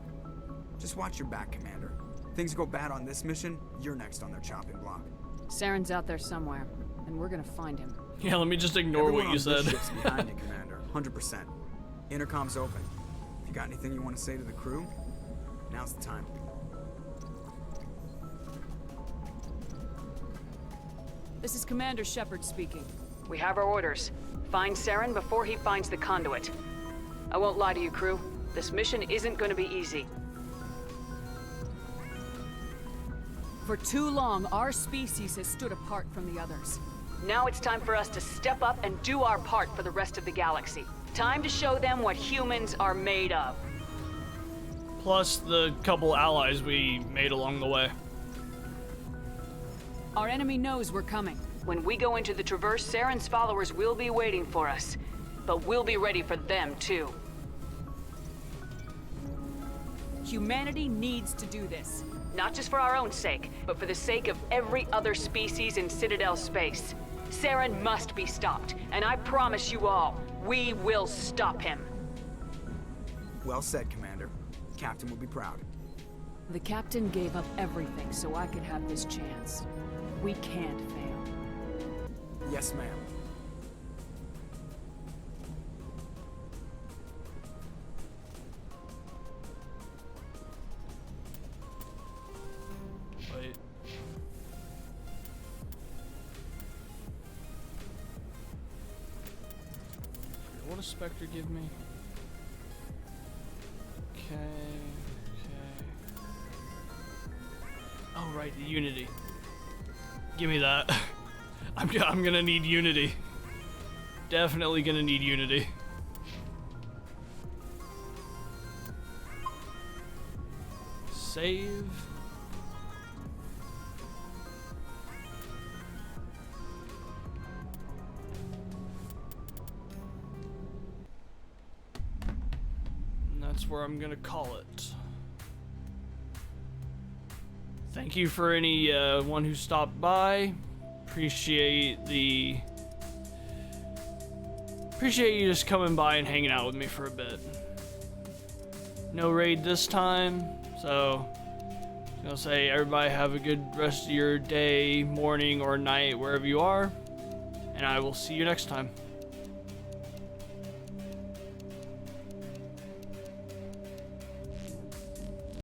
Just watch your back, Commander. Things go bad on this mission, you're next on their chopping block. Saren's out there somewhere, and we're gonna find him. Yeah, let me just ignore Everyone what you on this said. ship's behind you, Commander. 100%. Intercom's open. If you got anything you want to say to the crew, now's the time. This is Commander Shepard speaking. We have our orders. Find Saren before he finds the conduit. I won't lie to you, crew. This mission isn't going to be easy. For too long, our species has stood apart from the others. Now it's time for us to step up and do our part for the rest of the galaxy. Time to show them what humans are made of. Plus the couple allies we made along the way. Our enemy knows we're coming. When we go into the Traverse, Saren's followers will be waiting for us. But we'll be ready for them, too. Humanity needs to do this. Not just for our own sake, but for the sake of every other species in Citadel space. Saren must be stopped, and I promise you all, we will stop him. Well said, Commander. Captain will be proud. The Captain gave up everything so I could have this chance. We can't fail. Yes, ma'am. Wait. What does Spectre give me? Okay. Oh, right, the Unity. Give me that. I'm gonna need Unity. Definitely gonna need Unity. Save. And that's where I'm gonna call it. Thank you for any one who stopped by. Appreciate you just coming by and hanging out with me for a bit. No raid this time, so I'm gonna say everybody have a good rest of your day, morning, or night, wherever you are, and I will see you next time.